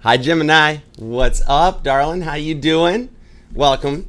Hi Gemini, what's up, darling? How you doing? Welcome.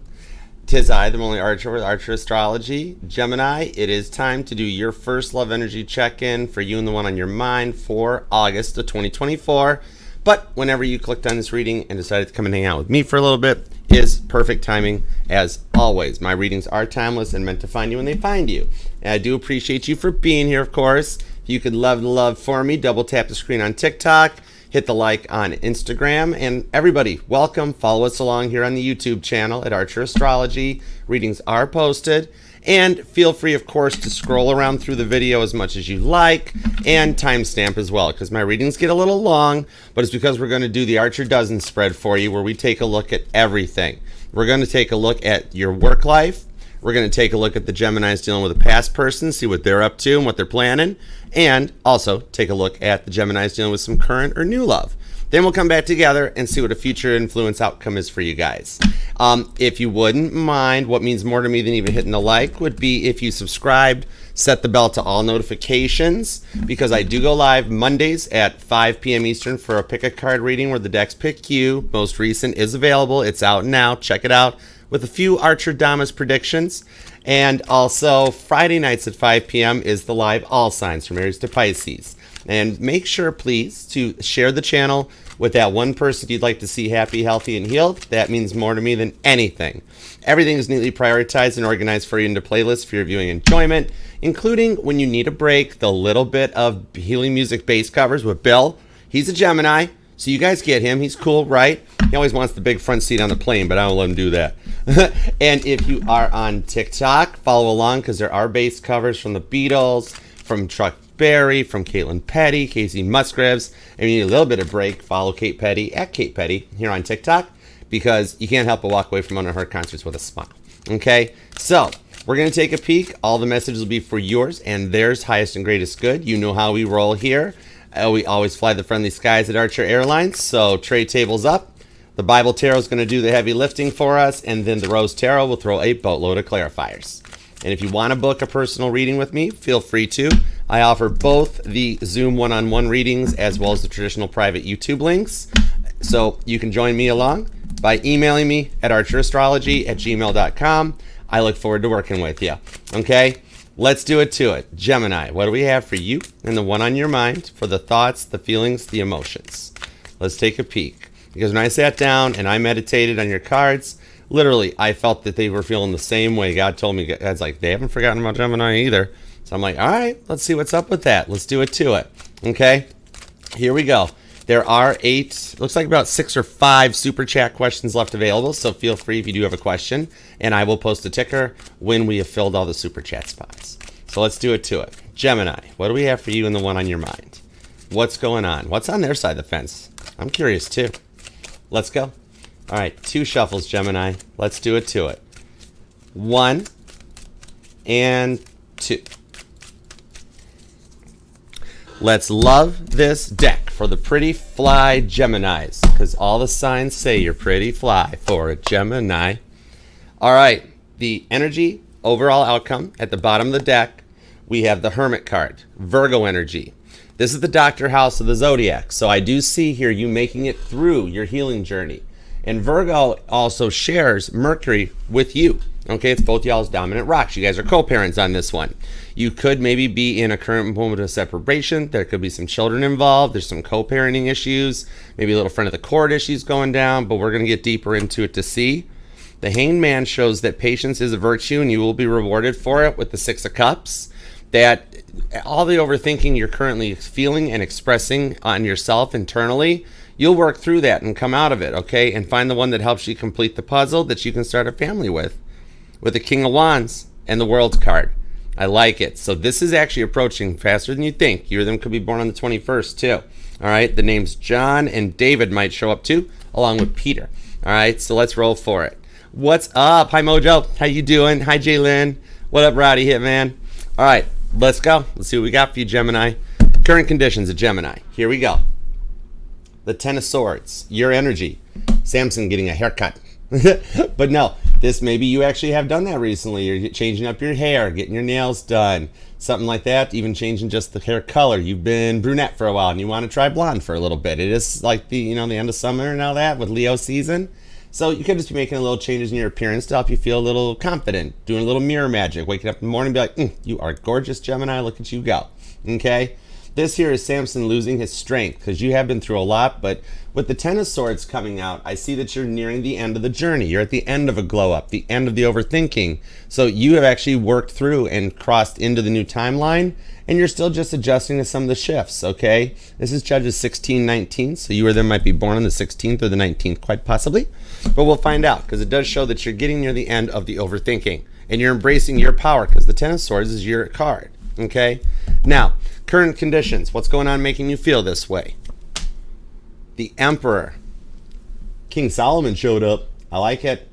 'Tis I, the only Archer with Archer Astrology. Gemini, it is time to do your first love energy check-in for you and the one on your mind for August of 2024. But whenever you clicked on this reading and decided to come and hang out with me for a little bit is perfect timing as always. My readings are timeless and meant to find you when they find you. And I do appreciate you for being here, of course. If you could love the love for me, double tap the screen on TikTok. Hit the like on Instagram, and everybody, welcome. Follow us along here on the YouTube channel at Archer Astrology. Readings are posted, and feel free, of course, to scroll around through the video as much as you like, and timestamp as well, because my readings get a little long, but it's because we're going to do the Archer Dozen spread for you, where we take a look at everything. We're going to take a look at your work life. We're going to take a look at the Geminis dealing with a past person, see what they're up to and what they're planning, and also take a look at the Geminis dealing with some current or new love. Then we'll come back together and see what a future influence outcome is for you guys. If you wouldn't mind, what means more to me than even hitting the like would be if you subscribed, set the bell to all notifications, because I do go live Mondays at 5 p.m. Eastern for a pick a card reading where the decks pick you. Most recent is available. It's out now. Check it out, with a few Archer Damas predictions. And also Friday nights at 5 p.m. is the live All Signs from Aries to Pisces. And make sure, please, to share the channel with that one person you'd like to see happy, healthy, and healed. That means more to me than anything. Everything is neatly prioritized and organized for you into playlists for your viewing enjoyment, including when you need a break, the little bit of healing music bass covers with Bill. He's a Gemini, so you guys get him. He's cool, right? He always wants the big front seat on the plane, but I don't let him do that. And if you are on TikTok, follow along, because there are bass covers from the Beatles, from Chuck Berry, from Caitlin Petty, Casey Musgraves. And you need a little bit of break, follow Kate Petty at Kate Petty here on TikTok, because you can't help but walk away from one of her concerts with a smile. Okay, so we're going to take a peek. All the messages will be for yours and theirs, highest and greatest good. You know how we roll here. We always fly the friendly skies at Archer Airlines, so tray tables up. The Bible Tarot is going to do the heavy lifting for us, and then the Rose Tarot will throw a boatload of clarifiers. And if you want to book a personal reading with me, feel free to. I offer both the Zoom one-on-one readings as well as the traditional private YouTube links. So you can join me along by emailing me at archerastrology@gmail.com. I look forward to working with you. Okay? Let's do it to it. Gemini, what do we have for you and the one on your mind for the thoughts, the feelings, the emotions? Let's take a peek. Because when I sat down and I meditated on your cards, literally, I felt that they were feeling the same way. God told me, God's like, they haven't forgotten about Gemini either. So I'm like, all right, let's see what's up with that. Let's do it to it. Okay, here we go. There are looks like about 6 or 5 super chat questions left available. So feel free if you do have a question, and I will post a ticker when we have filled all the super chat spots. So let's do it to it. Gemini, what do we have for you and the one on your mind? What's going on? What's on their side of the fence? I'm curious too. Let's go. All right, 2 shuffles, Gemini. Let's do it to it. 1 and 2. Let's love this deck for the pretty fly Geminis, because all the signs say you're pretty fly for a Gemini. All right, the energy overall outcome at the bottom of the deck, we have the Hermit card, Virgo energy. This is the doctor house of the zodiac. So I do see here you making it through your healing journey. And Virgo also shares Mercury with you. Okay, it's both y'all's dominant rocks. You guys are co-parents on this one. You could maybe be in a current moment of separation. There could be some children involved. There's some co-parenting issues. Maybe a little friend of the court issues going down. But we're going to get deeper into it to see. The Hanged Man shows that patience is a virtue and you will be rewarded for it with the 6 of Cups. That all the overthinking you're currently feeling and expressing on yourself internally, you'll work through that and come out of it, okay? And find the one that helps you complete the puzzle that you can start a family with the King of Wands and the World's card. I like it. So this is actually approaching faster than you think. You or them could be born on the 21st too. All right, the names John and David might show up too, along with Peter. All right, so let's roll for it. What's up? Hi, Mojo. How you doing? Hi, Jalen. What up, Roddy Hitman? All right, let's go. Let's see what we got for you, Gemini. Current conditions of Gemini. Here we go. The 10 of Swords. Your energy. Samson getting a haircut. But no, This maybe you actually have done that recently. You're changing up your hair, getting your nails done, something like that, even changing just the hair color. You've been brunette for a while and you want to try blonde for a little bit. It is like the the end of summer and all that with Leo season. So you could just be making a little changes in your appearance to help you feel a little confident, doing a little mirror magic, waking up in the morning and be like, you are gorgeous, Gemini, look at you go. Okay? This here is Samson losing his strength because you have been through a lot, but with the Ten of Swords coming out, I see that you're nearing the end of the journey. You're at the end of a glow up, the end of the overthinking. So you have actually worked through and crossed into the new timeline, and you're still just adjusting to some of the shifts, okay? This is Judges 16:19, so you or them might be born on the 16th or the 19th, quite possibly. But we'll find out, because it does show that you're getting near the end of the overthinking, and you're embracing your power, because the Ten of Swords is your card, okay? Now, current conditions. What's going on making you feel this way? The Emperor. King Solomon showed up. I like it.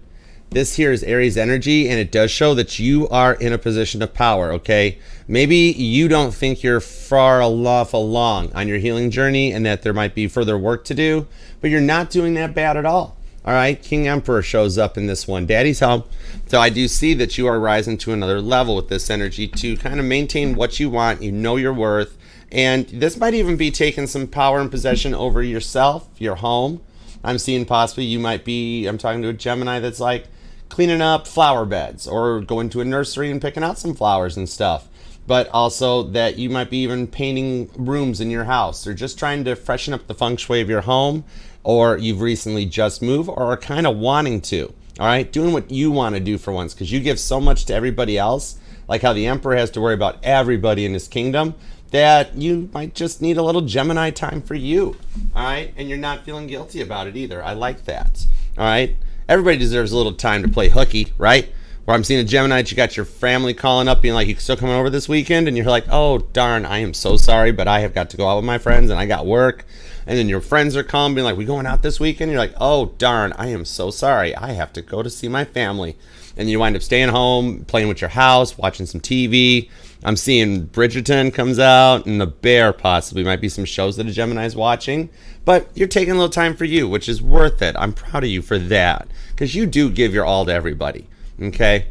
This here is Aries energy, and it does show that you are in a position of power, okay? Maybe you don't think you're far enough along on your healing journey and that there might be further work to do, but you're not doing that bad at all. All right, King Emperor shows up in this one. Daddy's home. So I do see that you are rising to another level with this energy to kind of maintain what you want. You know your worth. And this might even be taking some power and possession over yourself, your home. I'm seeing possibly you might be, I'm talking to a Gemini that's like cleaning up flower beds or going to a nursery and picking out some flowers and stuff. But also that you might be even painting rooms in your house or just trying to freshen up the feng shui of your home, or you've recently just moved or are kind of wanting to. All right, doing what you want to do for once, because you give so much to everybody else, like how the Emperor has to worry about everybody in his kingdom, that you might just need a little Gemini time for you. All right, and you're not feeling guilty about it either. I like that. All right, everybody deserves a little time to play hooky, right? Where I'm seeing a Gemini, you got your family calling up being like, you still coming over this weekend? And you're like, oh, darn, I am so sorry, but I have got to go out with my friends and I got work. And then your friends are calling, being like, we going out this weekend? You're like, oh, darn, I am so sorry. I have to go to see my family. And you wind up staying home, playing with your house, watching some TV. I'm seeing Bridgerton comes out and The Bear possibly might be some shows that a Gemini's watching. But you're taking a little time for you, which is worth it. I'm proud of you for that, because you do give your all to everybody. Okay,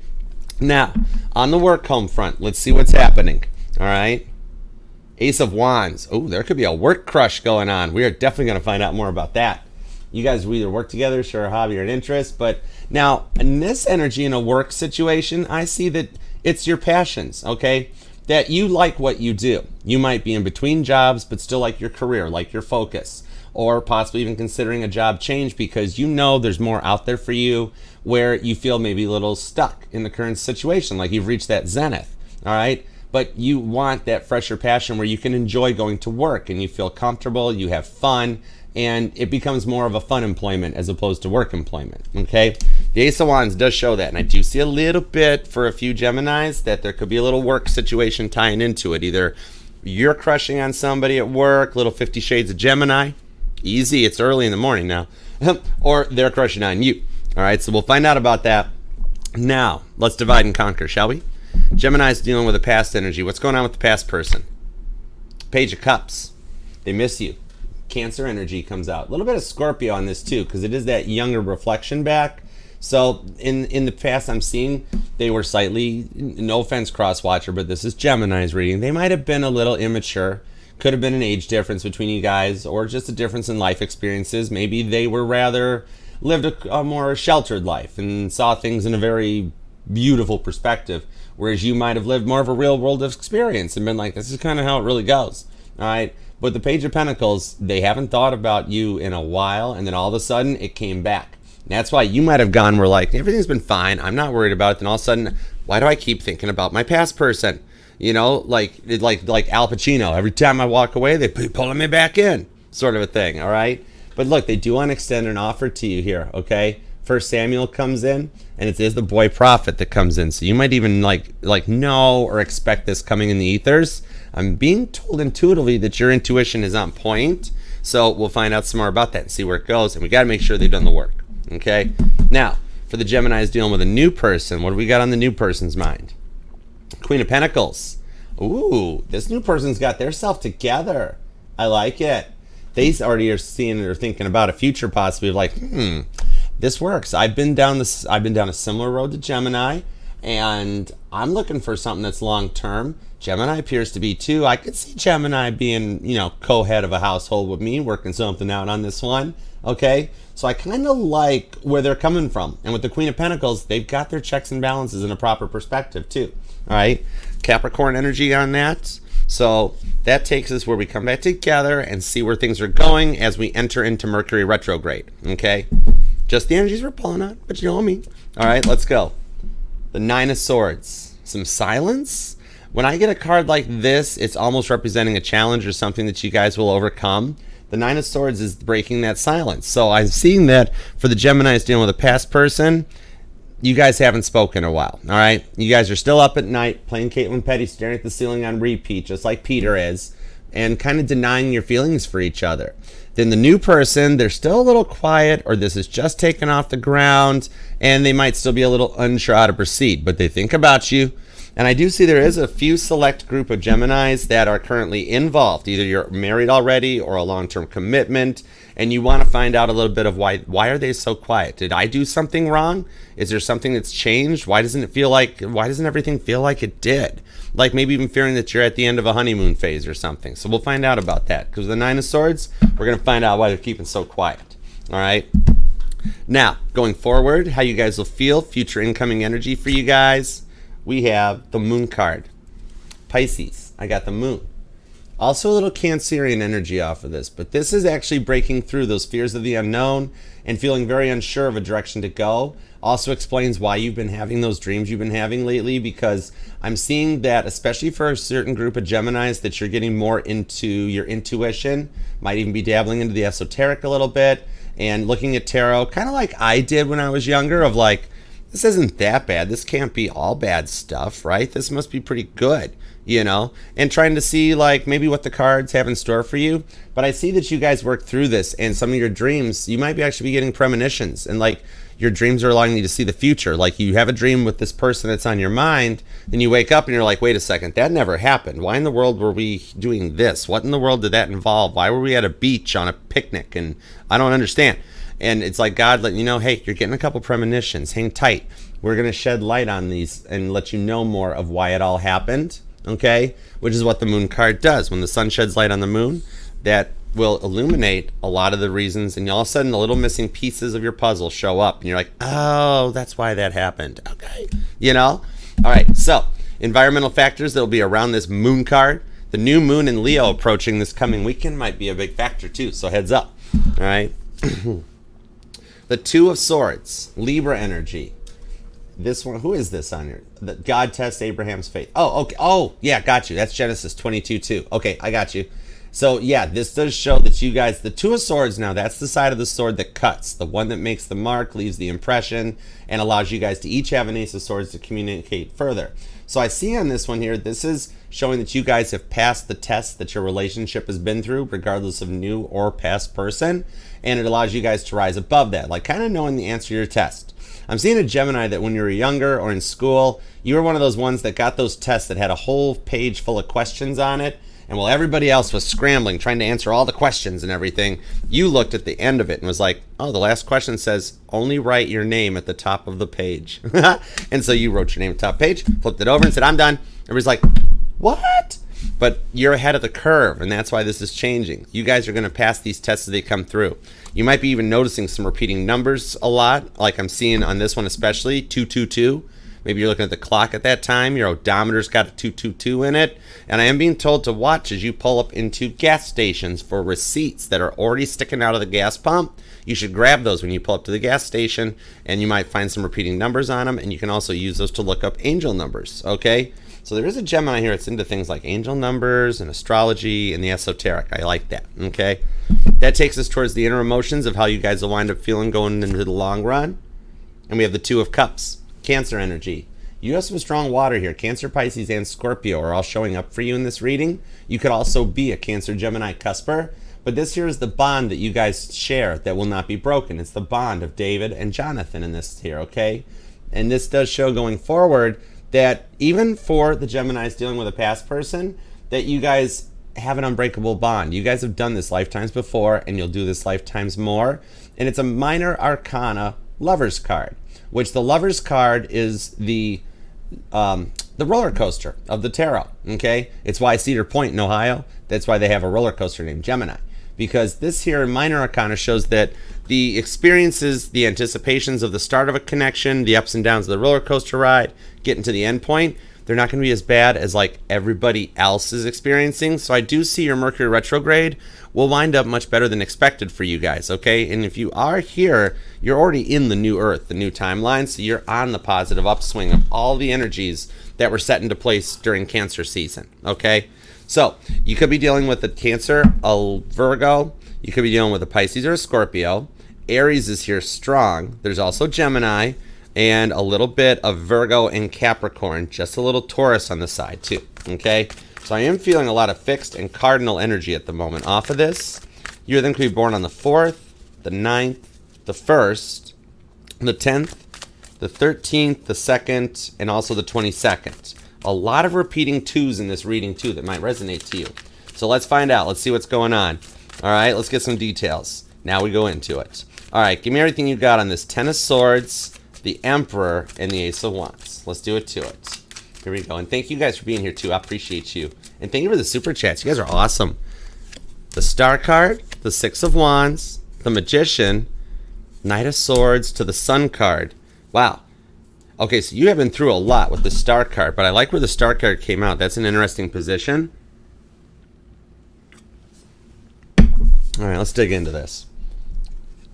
now on the work home front, let's see what's happening. All right, Ace of Wands. Oh, there could be a work crush going on. We are definitely going to find out more about that. You guys will either work together, share a hobby or an interest. But now in this energy in a work situation, I see that it's your passions. Okay, that you like what you do. You might be in between jobs, but still like your career, like your focus, or possibly even considering a job change because you know there's more out there for you, where you feel maybe a little stuck in the current situation, like you've reached that zenith, all right? But you want that fresher passion where you can enjoy going to work and you feel comfortable, you have fun, and it becomes more of a fun employment as opposed to work employment, okay? The Ace of Wands does show that, and I do see a little bit for a few Geminis that there could be a little work situation tying into it. Either you're crushing on somebody at work, little 50 Shades of Gemini, easy, it's early in the morning now, or they're crushing on you. All right, so we'll find out about that. Now, let's divide and conquer, shall we? Gemini's dealing with a past energy. What's going on with the past person? Page of Cups. They miss you. Cancer energy comes out. A little bit of Scorpio on this too, because it is that younger reflection back. So in the past, I'm seeing they were slightly, no offense, cross-watcher, but this is Gemini's reading. They might have been a little immature. Could have been an age difference between you guys, or just a difference in life experiences. Maybe they were rather lived a more sheltered life and saw things in a very beautiful perspective, whereas you might have lived more of a real world experience and been like, this is kind of how it really goes. All right, but the Page of Pentacles, they haven't thought about you in a while, and then all of a sudden it came back. And that's why you might have gone, we're like, everything's been fine, I'm not worried about it. Then all of a sudden, why do I keep thinking about my past person? You know, like Al Pacino, every time I walk away, they keep pulling me back in, sort of a thing. All right. But look, they do want to extend an offer to you here, okay? First Samuel comes in, and it is the boy prophet that comes in. So you might even like know or expect this coming in the ethers. I'm being told intuitively that your intuition is on point. So we'll find out some more about that and see where it goes. And we got to make sure they've done the work, okay? Now, for the Geminis dealing with a new person, what do we got on the new person's mind? Queen of Pentacles. Ooh, this new person's got their self together. I like it. They already are seeing or thinking about a future possibly of like, this works. I've been down a similar road to Gemini, and I'm looking for something that's long term. Gemini appears to be too. I could see Gemini being, co-head of a household with me, working something out on this one. Okay, so I kind of like where they're coming from. And with the Queen of Pentacles, they've got their checks and balances in a proper perspective too. All right, Capricorn energy on that. So that takes us where we come back together and see where things are going as we enter into Mercury retrograde. Okay, just the energies we're pulling on, but you know what I mean. All right, let's go. The Nine of Swords. Some silence. When I get a card like this, it's almost representing a challenge or something that you guys will overcome. The Nine of Swords is breaking that silence. So I'm seeing that for the Geminis dealing with a past person, you guys haven't spoken in a while, all right? You guys are still up at night playing Caitlin Petty, staring at the ceiling on repeat, just like Peter is, and kind of denying your feelings for each other. Then the new person, they're still a little quiet, or this is just taken off the ground, and they might still be a little unsure how to proceed, but they think about you. And I do see there is a few select group of Geminis that are currently involved. Either you're married already or a long-term commitment, and you want to find out a little bit of why are they so quiet? Did I do something wrong? Is there something that's changed? Why doesn't everything feel like it did? Like maybe even fearing that you're at the end of a honeymoon phase or something. So we'll find out about that. Because the Nine of Swords, we're going to find out why they're keeping so quiet. All right? Now, going forward, how you guys will feel, future incoming energy for you guys. We have the Moon card. Pisces, I got the Moon. Also a little Cancerian energy off of this, but this is actually breaking through those fears of the unknown and feeling very unsure of a direction to go. Also explains why you've been having those dreams you've been having lately, because I'm seeing that, especially for a certain group of Geminis, that you're getting more into your intuition, might even be dabbling into the esoteric a little bit, and looking at tarot, kind of like I did when I was younger, of like, this isn't that bad. This can't be all bad stuff, right? This must be pretty good, and trying to see like maybe what the cards have in store for you. But I see that you guys work through this, and some of your dreams, you might be actually be getting premonitions, and like your dreams are allowing you to see the future. Like you have a dream with this person that's on your mind, then you wake up and you're like, wait a second, that never happened. Why in the world were we doing this? What in the world did that involve? Why were we at a beach on a picnic? And I don't understand. And it's like God letting you know, hey, you're getting a couple premonitions. Hang tight. We're going to shed light on these and let you know more of why it all happened, okay? Which is what the Moon card does. When the sun sheds light on the moon, that will illuminate a lot of the reasons, and all of a sudden the little missing pieces of your puzzle show up, and you're like, oh, that's why that happened, okay? All right, so environmental factors that will be around this Moon card. The new moon in Leo approaching this coming weekend might be a big factor too, so heads up, all right? The Two of Swords, Libra energy. This one, who is this on here? The God tests Abraham's faith. Oh, okay. Oh, yeah, got you. That's Genesis 22:2. Okay, I got you. So, yeah, this does show that you guys, the Two of Swords now, that's the side of the sword that cuts. The one that makes the mark, leaves the impression, and allows you guys to each have an Ace of Swords to communicate further. So I see on this one here, this is showing that you guys have passed the test that your relationship has been through, regardless of new or past person, and it allows you guys to rise above that, like kind of knowing the answer to your test. I'm seeing a Gemini that when you were younger or in school, you were one of those ones that got those tests that had a whole page full of questions on it, and while everybody else was scrambling, trying to answer all the questions and everything, you looked at the end of it and was like, oh, the last question says, only write your name at the top of the page. And so you wrote your name at the top page, flipped it over and said, I'm done. Everybody's like, what? But you're ahead of the curve, and that's why this is changing. You guys are going to pass these tests as they come through. You might be even noticing some repeating numbers a lot, like I'm seeing on this one especially, 222. Maybe you're looking at the clock at that time. Your odometer's got a 222 in it. And I am being told to watch as you pull up into gas stations for receipts that are already sticking out of the gas pump. You should grab those when you pull up to the gas station, and you might find some repeating numbers on them, and you can also use those to look up angel numbers, okay? So there is a Gemini here that's into things like angel numbers and astrology and the esoteric. I like that, okay? That takes us towards the inner emotions of how you guys will wind up feeling going into the long run. And we have the Two of Cups, Cancer energy. You have some strong water here. Cancer, Pisces, and Scorpio are all showing up for you in this reading. You could also be a Cancer, Gemini, cusper. But this here is the bond that you guys share that will not be broken. It's the bond of David and Jonathan in this here, okay? And this does show going forward that even for the Geminis dealing with a past person, that you guys have an unbreakable bond. You guys have done this lifetimes before, and you'll do this lifetimes more. And it's a minor arcana Lover's card, which the Lover's card is the roller coaster of the tarot. Okay, it's why Cedar Point in Ohio, that's why they have a roller coaster named Gemini, because this here minor arcana shows that the experiences, the anticipations of the start of a connection, the ups and downs of the roller coaster ride, getting to the end point, they're not going to be as bad as like everybody else is experiencing. So I do see your Mercury retrograde will wind up much better than expected for you guys, okay? And if you are here, you're already in the new earth, the new timeline, so you're on the positive upswing of all the energies that were set into place during Cancer season, okay? So you could be dealing with a Cancer, a Virgo, you could be dealing with a Pisces or a Scorpio. Aries is here strong. There's also Gemini and a little bit of Virgo and Capricorn, just a little Taurus on the side too, okay? So I am feeling a lot of fixed and cardinal energy at the moment off of this. You then could be born on the 4th, the 9th, the 1st, the 10th, the 13th, the 2nd, and also the 22nd. A lot of repeating 2s in this reading too that might resonate to you. So let's find out. Let's see what's going on. All right, let's get some details. Now we go into it. All right, give me everything you got on this Ten of Swords, the Emperor, and the Ace of Wands. Let's do it to it. Here we go. And thank you guys for being here too. I appreciate you. And thank you for the super chats. You guys are awesome. The Star card, the Six of Wands, the Magician, Knight of Swords to the Sun card. Wow. Okay, so you have been through a lot with the Star card, but I like where the Star card came out. That's an interesting position. All right, let's dig into this.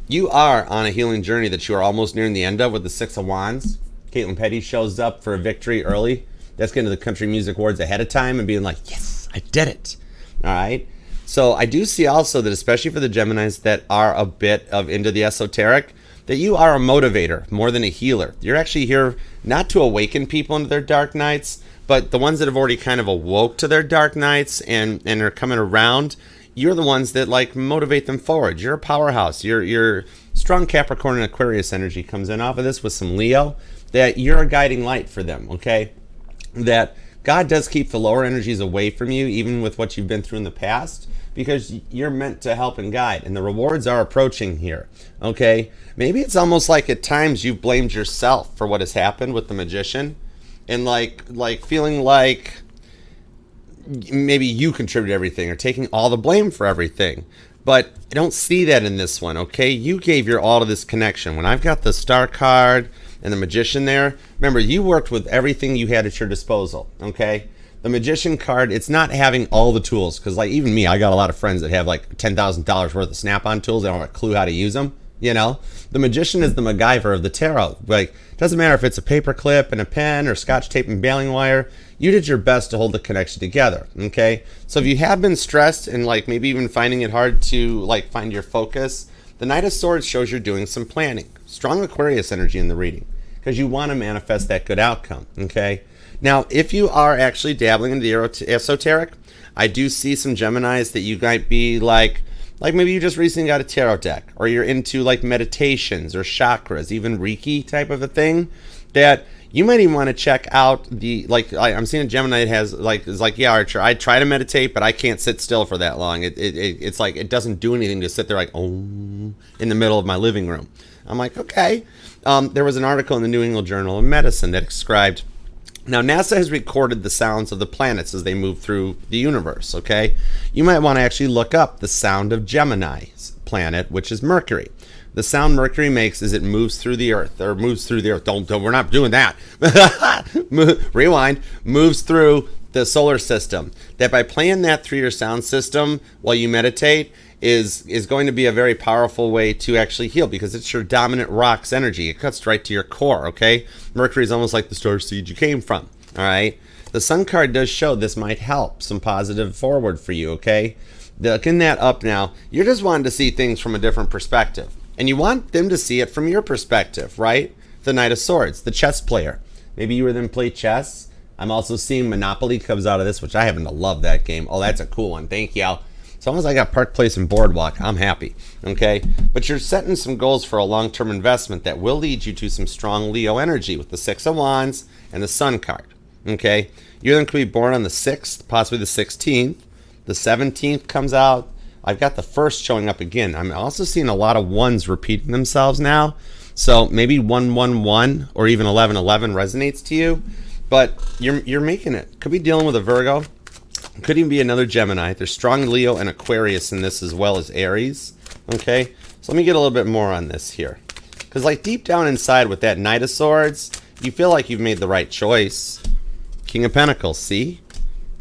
You are on a healing journey that you are almost nearing the end of with the Six of Wands. Caitlin Petty shows up for a victory early. That's getting to the Country Music Awards ahead of time and being like, yes, I did it. All right. So I do see also that, especially for the Geminis that are a bit of into the esoteric, that you are a motivator more than a healer. You're actually here not to awaken people into their dark nights, but the ones that have already kind of awoke to their dark nights and are coming around, you're the ones that like motivate them forward. You're a powerhouse. Your strong Capricorn and Aquarius energy comes in off of this with some Leo, that you're a guiding light for them, okay? That God does keep the lower energies away from you, even with what you've been through in the past, because you're meant to help and guide, and the rewards are approaching here, okay? Maybe it's almost like at times you've blamed yourself for what has happened with the Magician, and like feeling like maybe you contributed everything or taking all the blame for everything. But I don't see that in this one, okay? You gave your all to this connection. When I've got the Star card and the Magician there, remember, you worked with everything you had at your disposal, okay? The Magician card, it's not having all the tools, because like even me, I got a lot of friends that have like $10,000 worth of Snap-on tools. They don't have a clue how to use them, you know? The Magician is the MacGyver of the tarot. Like, doesn't matter if it's a paper clip and a pen or Scotch tape and baling wire, you did your best to hold the connection together, okay? So if you have been stressed and like maybe even finding it hard to like find your focus, the Knight of Swords shows you're doing some planning. Strong Aquarius energy in the reading, because you want to manifest that good outcome, okay? Now, if you are actually dabbling in the esoteric, I do see some Geminis that you might be like maybe you just recently got a tarot deck, or you're into like meditations or chakras, even Reiki type of a thing, that you might even want to check out the, like, I'm seeing a Gemini that has, like, is like, yeah, Archer, I try to meditate, but I can't sit still for that long. It's like, it doesn't do anything to sit there like, oh, in the middle of my living room. I'm like, okay. There was an article in the New England Journal of Medicine that described, now NASA has recorded the sounds of the planets as they move through the universe, okay? You might want to actually look up the sound of Gemini's planet, which is Mercury. The sound Mercury makes is it moves through the Earth, or moves through the Earth. Don't we're not doing that. Rewind. Moves through the solar system. That by playing that through your sound system while you meditate is going to be a very powerful way to actually heal, because it's your dominant rock's energy. It cuts right to your core, okay? Mercury is almost like the star seed you came from, all right? The Sun card does show this might help some positive forward for you, okay? Looking that up now, you're just wanting to see things from a different perspective. And you want them to see it from your perspective, right? The Knight of Swords, the chess player. Maybe you were them play chess. I'm also seeing Monopoly comes out of this, which I happen to love that game. Oh, that's a cool one. Thank you. As long as I got Park Place and Boardwalk, I'm happy, okay? But you're setting some goals for a long-term investment that will lead you to some strong Leo energy with the Six of Wands and the Sun card, okay? You're then going to be born on the 6th, possibly the 16th. The 17th comes out. I've got the 1st showing up again. I'm also seeing a lot of 1s repeating themselves now. So maybe 111 or even 1111 resonates to you, but you're making it. Could be dealing with a Virgo. Could even be another Gemini. There's strong Leo and Aquarius in this as well as Aries. Okay, so let me get a little bit more on this here. Because like deep down inside with that Knight of Swords, you feel like you've made the right choice. King of Pentacles, see?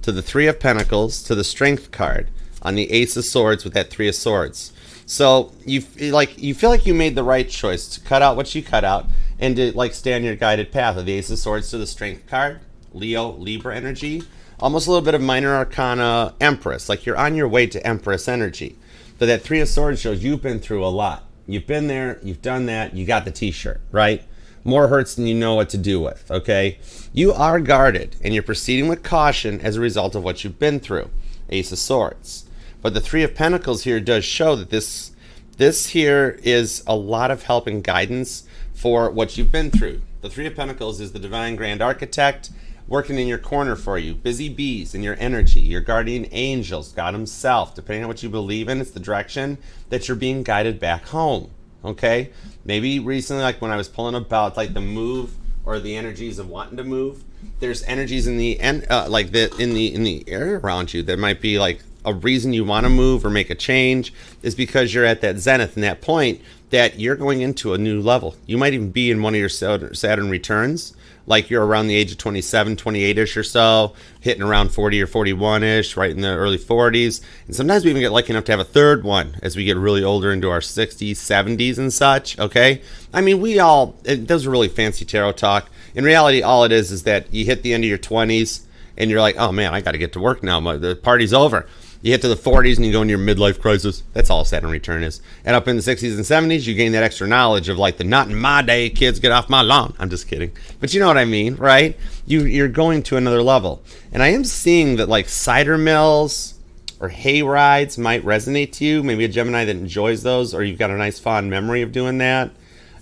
To the Three of Pentacles, to the Strength card on the Ace of Swords with that Three of Swords. So you feel like you made the right choice to cut out what you cut out and to like stay on your guided path of the Ace of Swords to the Strength card, Leo, Libra energy. Almost a little bit of Minor Arcana Empress, like you're on your way to Empress energy. But that Three of Swords shows you've been through a lot. You've been there, you've done that, you got the t-shirt, right? More hurts than you know what to do with, okay? You are guarded, and you're proceeding with caution as a result of what you've been through. Ace of Swords. But the Three of Pentacles here does show that this here is a lot of help and guidance for what you've been through. The Three of Pentacles is the Divine Grand Architect working in your corner for you. Busy bees in your energy, your guardian angels, God himself. Depending on what you believe in, it's the direction that you're being guided back home. Okay? Maybe recently, like when I was pulling about like the move or the energies of wanting to move, there's energies in the in the area around you that might be like a reason you want to move or make a change is because you're at that zenith and that point that you're going into a new level. You might even be in one of your Saturn returns, like you're around the age of 27, 28-ish or so, hitting around 40 or 41-ish, right in the early 40s. And sometimes we even get lucky enough to have a third one as we get really older into our 60s, 70s and such, okay? I mean, those are really fancy tarot talk. In reality, all it is that you hit the end of your 20s and you're like, oh man, I got to get to work now. The party's over. You hit to the 40s and you go into your midlife crisis. That's all Saturn return is. And up in the 60s and 70s, you gain that extra knowledge of like the not in my day, kids, get off my lawn. I'm just kidding. But you know what I mean, right? You're going to another level. And I am seeing that like cider mills or hay rides might resonate to you. Maybe a Gemini that enjoys those, or you've got a nice fond memory of doing that.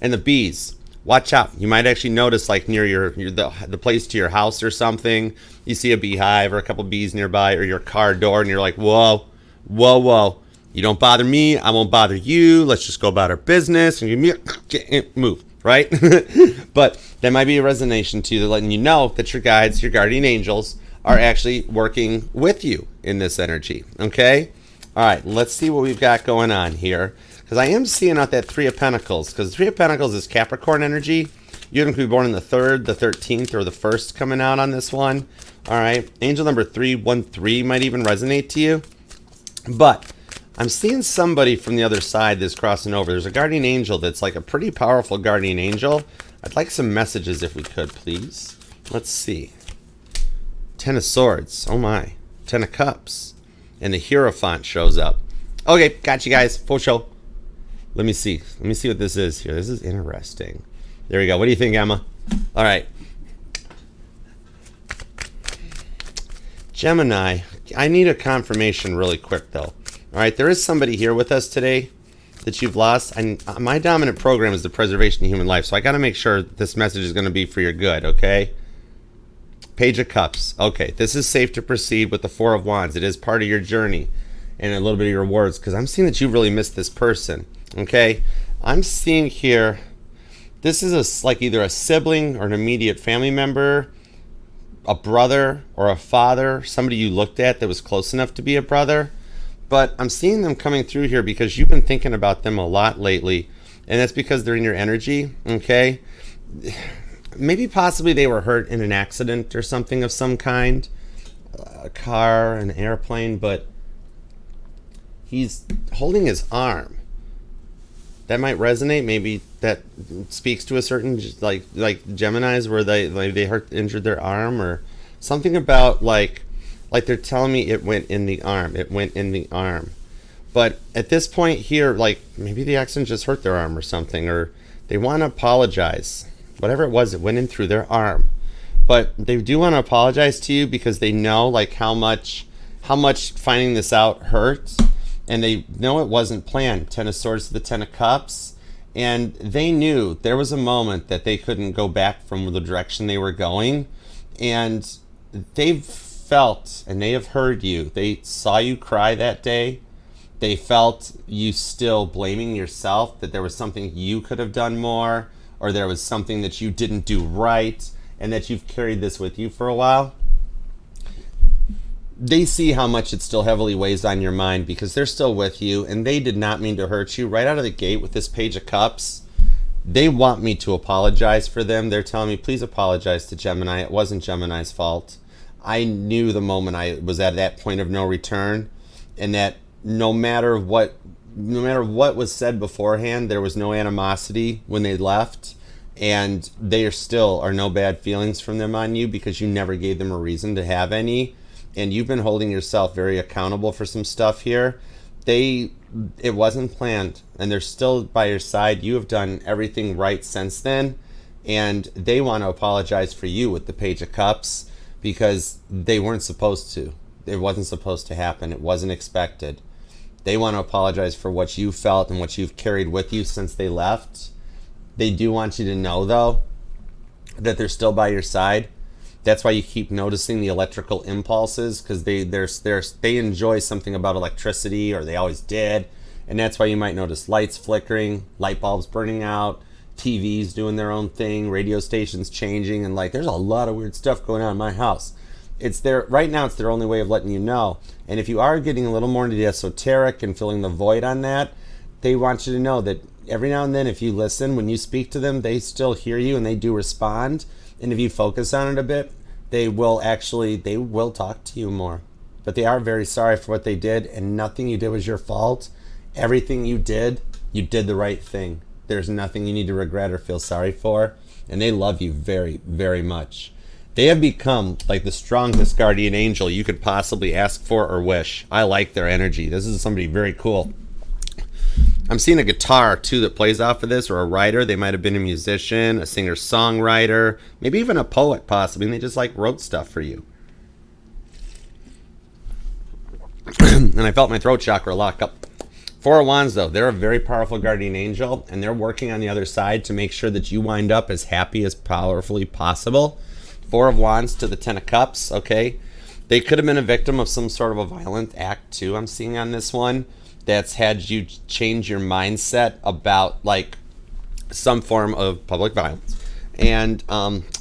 And the bees. Watch out. You might actually notice like near the place to your house or something, you see a beehive or a couple bees nearby or your car door and you're like, whoa, whoa, whoa. You don't bother me. I won't bother you. Let's just go about our business and move, right? But that might be a resonation to you, letting you know that your guides, your guardian angels are actually working with you in this energy, okay? All right, let's see what we've got going on here. Because I am seeing out that Three of Pentacles. Because the Three of Pentacles is Capricorn energy. You can be born in the 3rd, the 13th, or the 1st coming out on this one. All right. Angel number 313 might even resonate to you. But I'm seeing somebody from the other side that's crossing over. There's a guardian angel that's like a pretty powerful guardian angel. I'd like some messages if we could, please. Let's see. 10 of Swords. Oh my. 10 of Cups. And the Hierophant shows up. Okay. Got you guys. Full show. Let me see. Let me see what this is here. This is interesting. There we go. What do you think, Emma? All right. Gemini. I need a confirmation really quick, though. All right. There is somebody here with us today that you've lost. And my dominant program is the preservation of human life. So I got to make sure this message is going to be for your good, okay? Page of Cups. Okay. This is safe to proceed with the Four of Wands. It is part of your journey and a little bit of your rewards because I'm seeing that you've really missed this person. Okay, I'm seeing here, this is like either a sibling or an immediate family member, a brother or a father, somebody you looked at that was close enough to be a brother. But I'm seeing them coming through here because you've been thinking about them a lot lately. And that's because they're in your energy, okay? Maybe possibly they were hurt in an accident or something of some kind. A car, an airplane, but he's holding his arm. That might resonate. Maybe that speaks to a certain like Geminis where they injured their arm or something about like they're telling me it went in the arm. It went in the arm. But at this point here, like maybe the accident just hurt their arm or something, or they want to apologize. Whatever it was, it went in through their arm. But they do want to apologize to you because they know like how much finding this out hurts. And they know it wasn't planned. 10 of Swords to the 10 of Cups. And they knew there was a moment that they couldn't go back from the direction they were going. And they've felt and they have heard you. They saw you cry that day. They felt you still blaming yourself, that there was something you could have done more, or there was something that you didn't do right, and that you've carried this with you for a while. They see how much it still heavily weighs on your mind because they're still with you, and they did not mean to hurt you. Right out of the gate with this Page of Cups, they want me to apologize for them. They're telling me, please apologize to Gemini. It wasn't Gemini's fault. I knew the moment I was at that point of no return, and that no matter what was said beforehand, there was no animosity when they left, and there still are no bad feelings from them on you because you never gave them a reason to have any, and you've been holding yourself very accountable for some stuff here. It wasn't planned, and they're still by your side. You have done everything right since then, and they want to apologize for you with the Page of Cups because they weren't supposed to. It wasn't supposed to happen. It wasn't expected. They want to apologize for what you felt and what you've carried with you since they left. They do want you to know, though, that they're still by your side. That's why you keep noticing the electrical impulses, because they enjoy something about electricity, or they always did. And that's why you might notice lights flickering, light bulbs burning out, TVs doing their own thing, radio stations changing, and there's a lot of weird stuff going on in my house. It's right now, it's their only way of letting you know. And if you are getting a little more into the esoteric and filling the void on that, they want you to know that every now and then, if you listen, when you speak to them, they still hear you and they do respond. And if you focus on it a bit, they will talk to you more. But they are very sorry for what they did, and nothing you did was your fault. Everything you did the right thing. There's nothing you need to regret or feel sorry for. And they love you very, very much. They have become like the strongest guardian angel you could possibly ask for or wish. I like their energy. This is somebody very cool. I'm seeing a guitar too that plays off of this, or a writer. They might have been a musician, a singer-songwriter, maybe even a poet possibly, and they just wrote stuff for you. And I felt my throat chakra lock up. Four of Wands, though, they're a very powerful guardian angel, and they're working on the other side to make sure that you wind up as happy as powerfully possible. Four of Wands to the Ten of Cups, okay? They could have been a victim of some sort of a violent act, too, I'm seeing on this one, that's had you change your mindset about, some form of public violence. And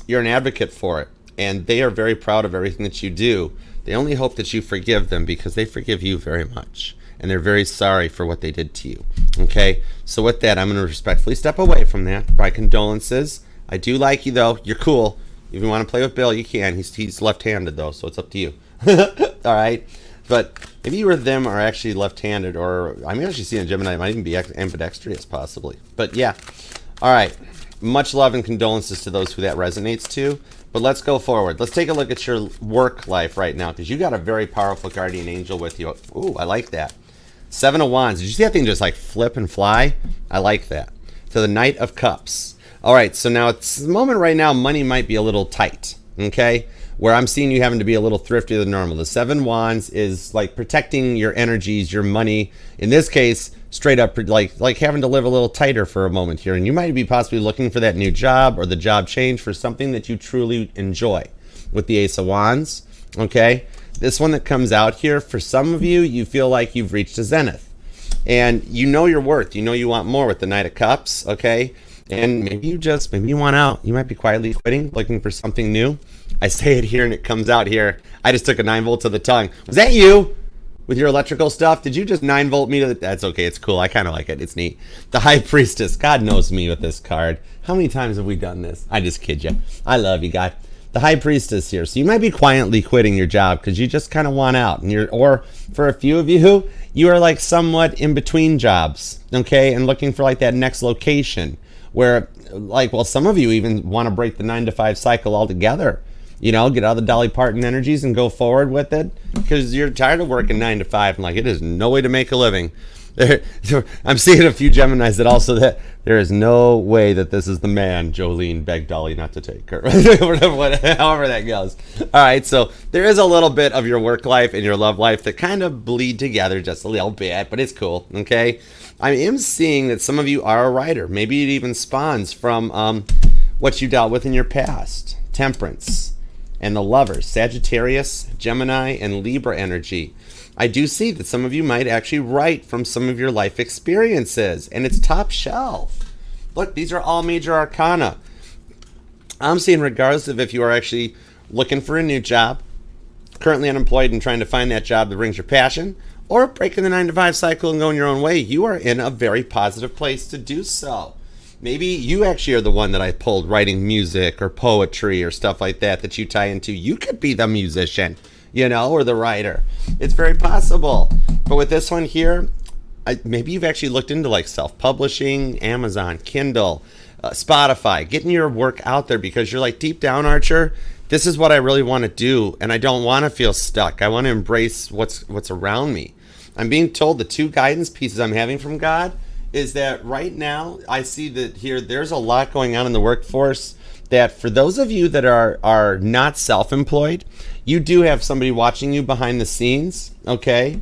you're an advocate for it, and they are very proud of everything that you do. They only hope that you forgive them because they forgive you very much, and they're very sorry for what they did to you, okay? So with that, I'm going to respectfully step away from that. My condolences. I do like you, though. You're cool. If you want to play with Bill, you can. He's left-handed, though, so it's up to you. All right? But if you or them are actually left-handed, or I'm actually seeing a Gemini, it might even be ambidextrous, possibly. But yeah. All right. Much love and condolences to those who that resonates to. But let's go forward. Let's take a look at your work life right now, because you got a very powerful guardian angel with you. Ooh, I like that. Seven of Wands. Did you see that thing just flip and fly? I like that. So the Knight of Cups. All right, so now it's the moment right now, money might be a little tight, okay? Where I'm seeing you having to be a little thriftier than normal. The Seven Wands is protecting your energies, your money. In this case, straight up like having to live a little tighter for a moment here. And you might be possibly looking for that new job or the job change for something that you truly enjoy with the Ace of Wands, okay? This one that comes out here, for some of you, you feel like you've reached a zenith. And you know your worth. You know you want more with the Knight of Cups, okay? And maybe you want out. You might be quietly quitting, looking for something new. I say it here and it comes out here. I just took a 9-volt to the tongue. Was that you? With your electrical stuff? Did you just 9-volt me to the... That's okay. It's cool. I kind of like it. It's neat. The High Priestess. God knows me with this card. How many times have we done this? I just kid you. I love you, God. The High Priestess here. So you might be quietly quitting your job because you just kind of want out. And or for a few of you, you are somewhat in between jobs, okay? And looking for that next location. Where, some of you even want to break the 9-to-5 cycle altogether. Get out of the Dolly Parton energies and go forward with it. Because you're tired of working 9 to 5. And it is no way to make a living. I'm seeing a few Geminis that there is no way that this is the man Jolene begged Dolly not to take her. However that goes. All right, so there is a little bit of your work life and your love life that kind of bleed together just a little bit, but it's cool, okay? I am seeing that some of you are a writer. Maybe it even spawns from what you dealt with in your past. Temperance and the Lovers, Sagittarius, Gemini, and Libra energy. I do see that some of you might actually write from some of your life experiences, and it's top shelf. Look, these are all major arcana. I'm seeing regardless of if you are actually looking for a new job, currently unemployed and trying to find that job that brings your passion, or breaking the 9-to-5 cycle and going your own way, you are in a very positive place to do so. Maybe you actually are the one that I pulled writing music or poetry or stuff like that you tie into. You could be the musician, or the writer. It's very possible. But with this one here, maybe you've actually looked into like self-publishing, Amazon, Kindle, Spotify, getting your work out there because you're like, deep down, Archer, this is what I really want to do, and I don't want to feel stuck. I want to embrace what's around me. I'm being told the 2 guidance pieces I'm having from God is that right now I see that here there's a lot going on in the workforce, that for those of you that are not self-employed, you do have somebody watching you behind the scenes, okay?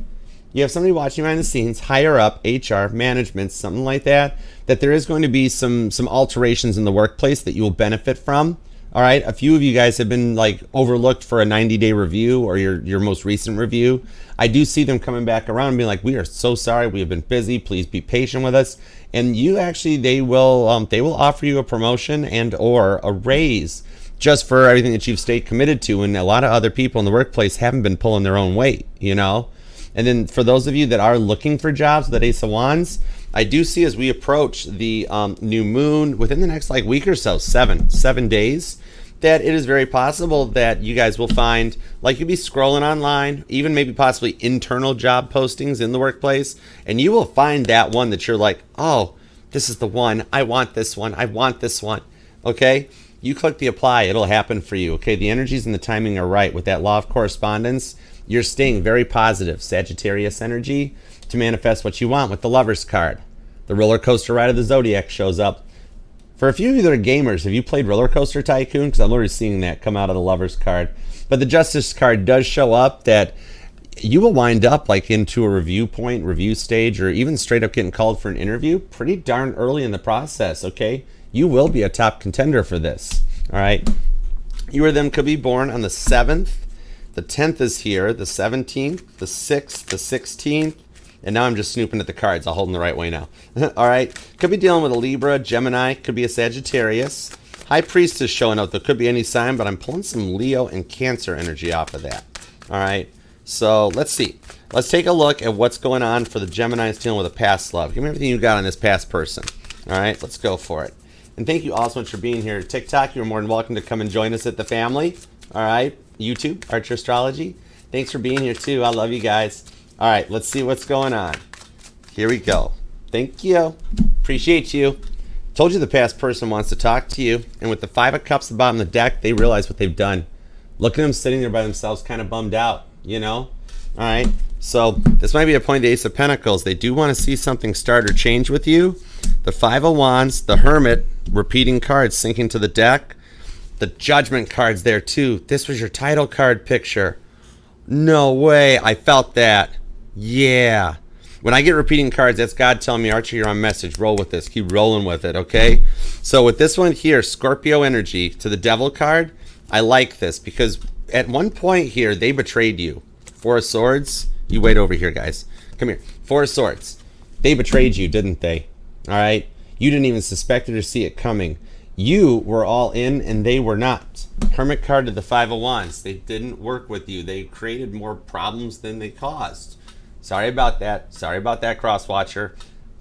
You have somebody watching behind the scenes, higher up, HR, management, something like that there is going to be some alterations in the workplace that you will benefit from. All right, a few of you guys have been like overlooked for a 90-day review or your most recent review. I do see them coming back around and being like, we are so sorry, we have been busy, please be patient with us. And you actually, they will offer you a promotion and or a raise just for everything that you've stayed committed to. And a lot of other people in the workplace haven't been pulling their own weight, And then for those of you that are looking for jobs, that Ace of Wands, I do see as we approach the new moon within the next week or so, seven days, that it is very possible that you guys will find, you'll be scrolling online, even maybe possibly internal job postings in the workplace, and you will find that one that you're like, oh, this is the one. I want this one. I want this one. Okay? You click the apply, it'll happen for you. Okay? The energies and the timing are right. With that law of correspondence, you're staying very positive, Sagittarius energy, to manifest what you want with the Lover's card. The roller coaster ride of the Zodiac shows up. For a few of you that are gamers, have you played Roller Coaster Tycoon? Because I'm already seeing that come out of the Lover's card. But the Justice card does show up that you will wind up into a review stage, or even straight up getting called for an interview pretty darn early in the process, okay? You will be a top contender for this, all right? You or them could be born on the 7th. The 10th is here, the 17th, the 6th, the 16th. And now I'm just snooping at the cards. I'll hold them the right way now. All right. Could be dealing with a Libra, Gemini. Could be a Sagittarius. High Priestess showing up. There could be any sign, but I'm pulling some Leo and Cancer energy off of that. All right. So let's see. Let's take a look at what's going on for the Geminis dealing with a past love. Give me everything you got on this past person. All right. Let's go for it. And thank you all so much for being here. TikTok, you're more than welcome to come and join us at the family. All right. YouTube, Archer Astrology. Thanks for being here, too. I love you guys. All right, let's see what's going on. Here we go. Thank you. Appreciate you. Told you the past person wants to talk to you. And with the 5 of Cups at the bottom of the deck, they realize what they've done. Look at them sitting there by themselves, kind of bummed out, All right, so this might be a point of the Ace of Pentacles. They do want to see something start or change with you. The 5 of Wands, the Hermit, repeating cards sinking to the deck. The Judgment card's there, too. This was your title card picture. No way. I felt that. Yeah. When I get repeating cards, that's God telling me, Archer, you're on message. Roll with this. Keep rolling with it, okay? So with this one here, Scorpio energy to the Devil card, I like this because at one point here, they betrayed you. 4 of Swords. You wait over here, guys. Come here. 4 of Swords. They betrayed you, didn't they? All right? You didn't even suspect it or see it coming. You were all in and they were not. Hermit card to the 5 of Wands. They didn't work with you. They created more problems than they caused. Sorry about that. Sorry about that, Crosswatcher.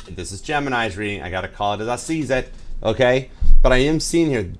This is Gemini's reading. I got to call it as I sees it. Okay? But I am seeing here,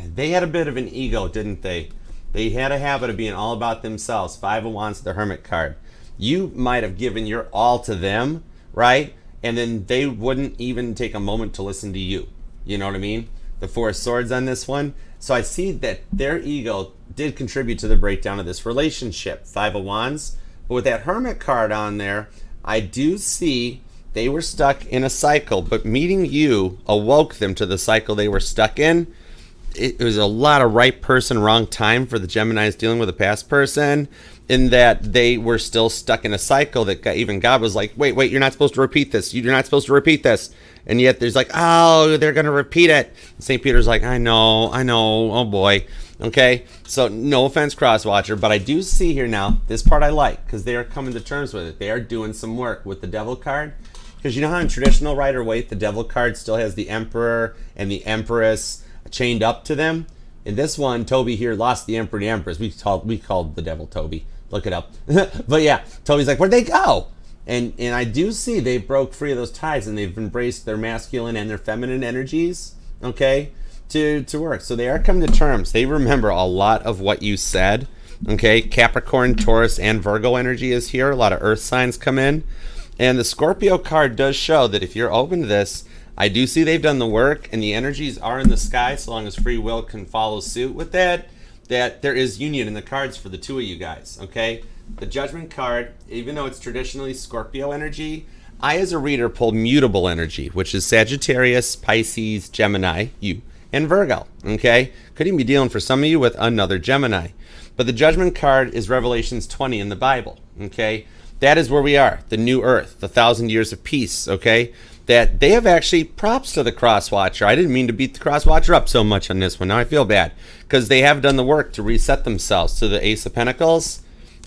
they had a bit of an ego, didn't they? They had a habit of being all about themselves. 5 of Wands, the Hermit card. You might have given your all to them, right? And then they wouldn't even take a moment to listen to you. You know what I mean? The 4 of Swords on this one. So I see that their ego did contribute to the breakdown of this relationship. 5 of Wands. But with that Hermit card on there, I do see they were stuck in a cycle, but meeting you awoke them to the cycle they were stuck in. it was a lot of right person, wrong time for the Geminis dealing with a past person, in that they were still stuck in a cycle that even God was like, wait, you're not supposed to repeat this. You're not supposed to repeat this. And yet there's like, oh, they're going to repeat it. St. Peter's like, I know, oh boy. Okay, so no offense, Crosswatcher, but I do see here now, this part I like, because they are coming to terms with it. They are doing some work with the Devil card. Because you know how in traditional Rider-Waite, the Devil card still has the Emperor and the Empress chained up to them? In this one, Toby here lost the Emperor and the Empress. We called the Devil Toby. Look it up. But yeah, Toby's like, where'd they go? And I do see they broke free of those ties, and they've embraced their masculine and their feminine energies, okay, to work. So they are coming to terms. They remember a lot of what you said, okay? Capricorn, Taurus, and Virgo energy is here. A lot of earth signs come in. And the Scorpio card does show that if you're open to this, I do see they've done the work, and the energies are in the sky, so long as free will can follow suit with that there is union in the cards for the two of you guys, okay? The Judgment card, even though it's traditionally Scorpio energy, I as a reader pulled mutable energy, which is Sagittarius, Pisces, Gemini, you, and Virgo, okay? Could even be dealing for some of you with another Gemini. But the Judgment card is Revelations 20 in the Bible, okay? That is where we are, the new earth, the 1,000 years of peace, okay? That they have actually, props to the Crosswatcher. I didn't mean to beat the Crosswatcher up so much on this one. Now I feel bad, because they have done the work to reset themselves to the Ace of Pentacles.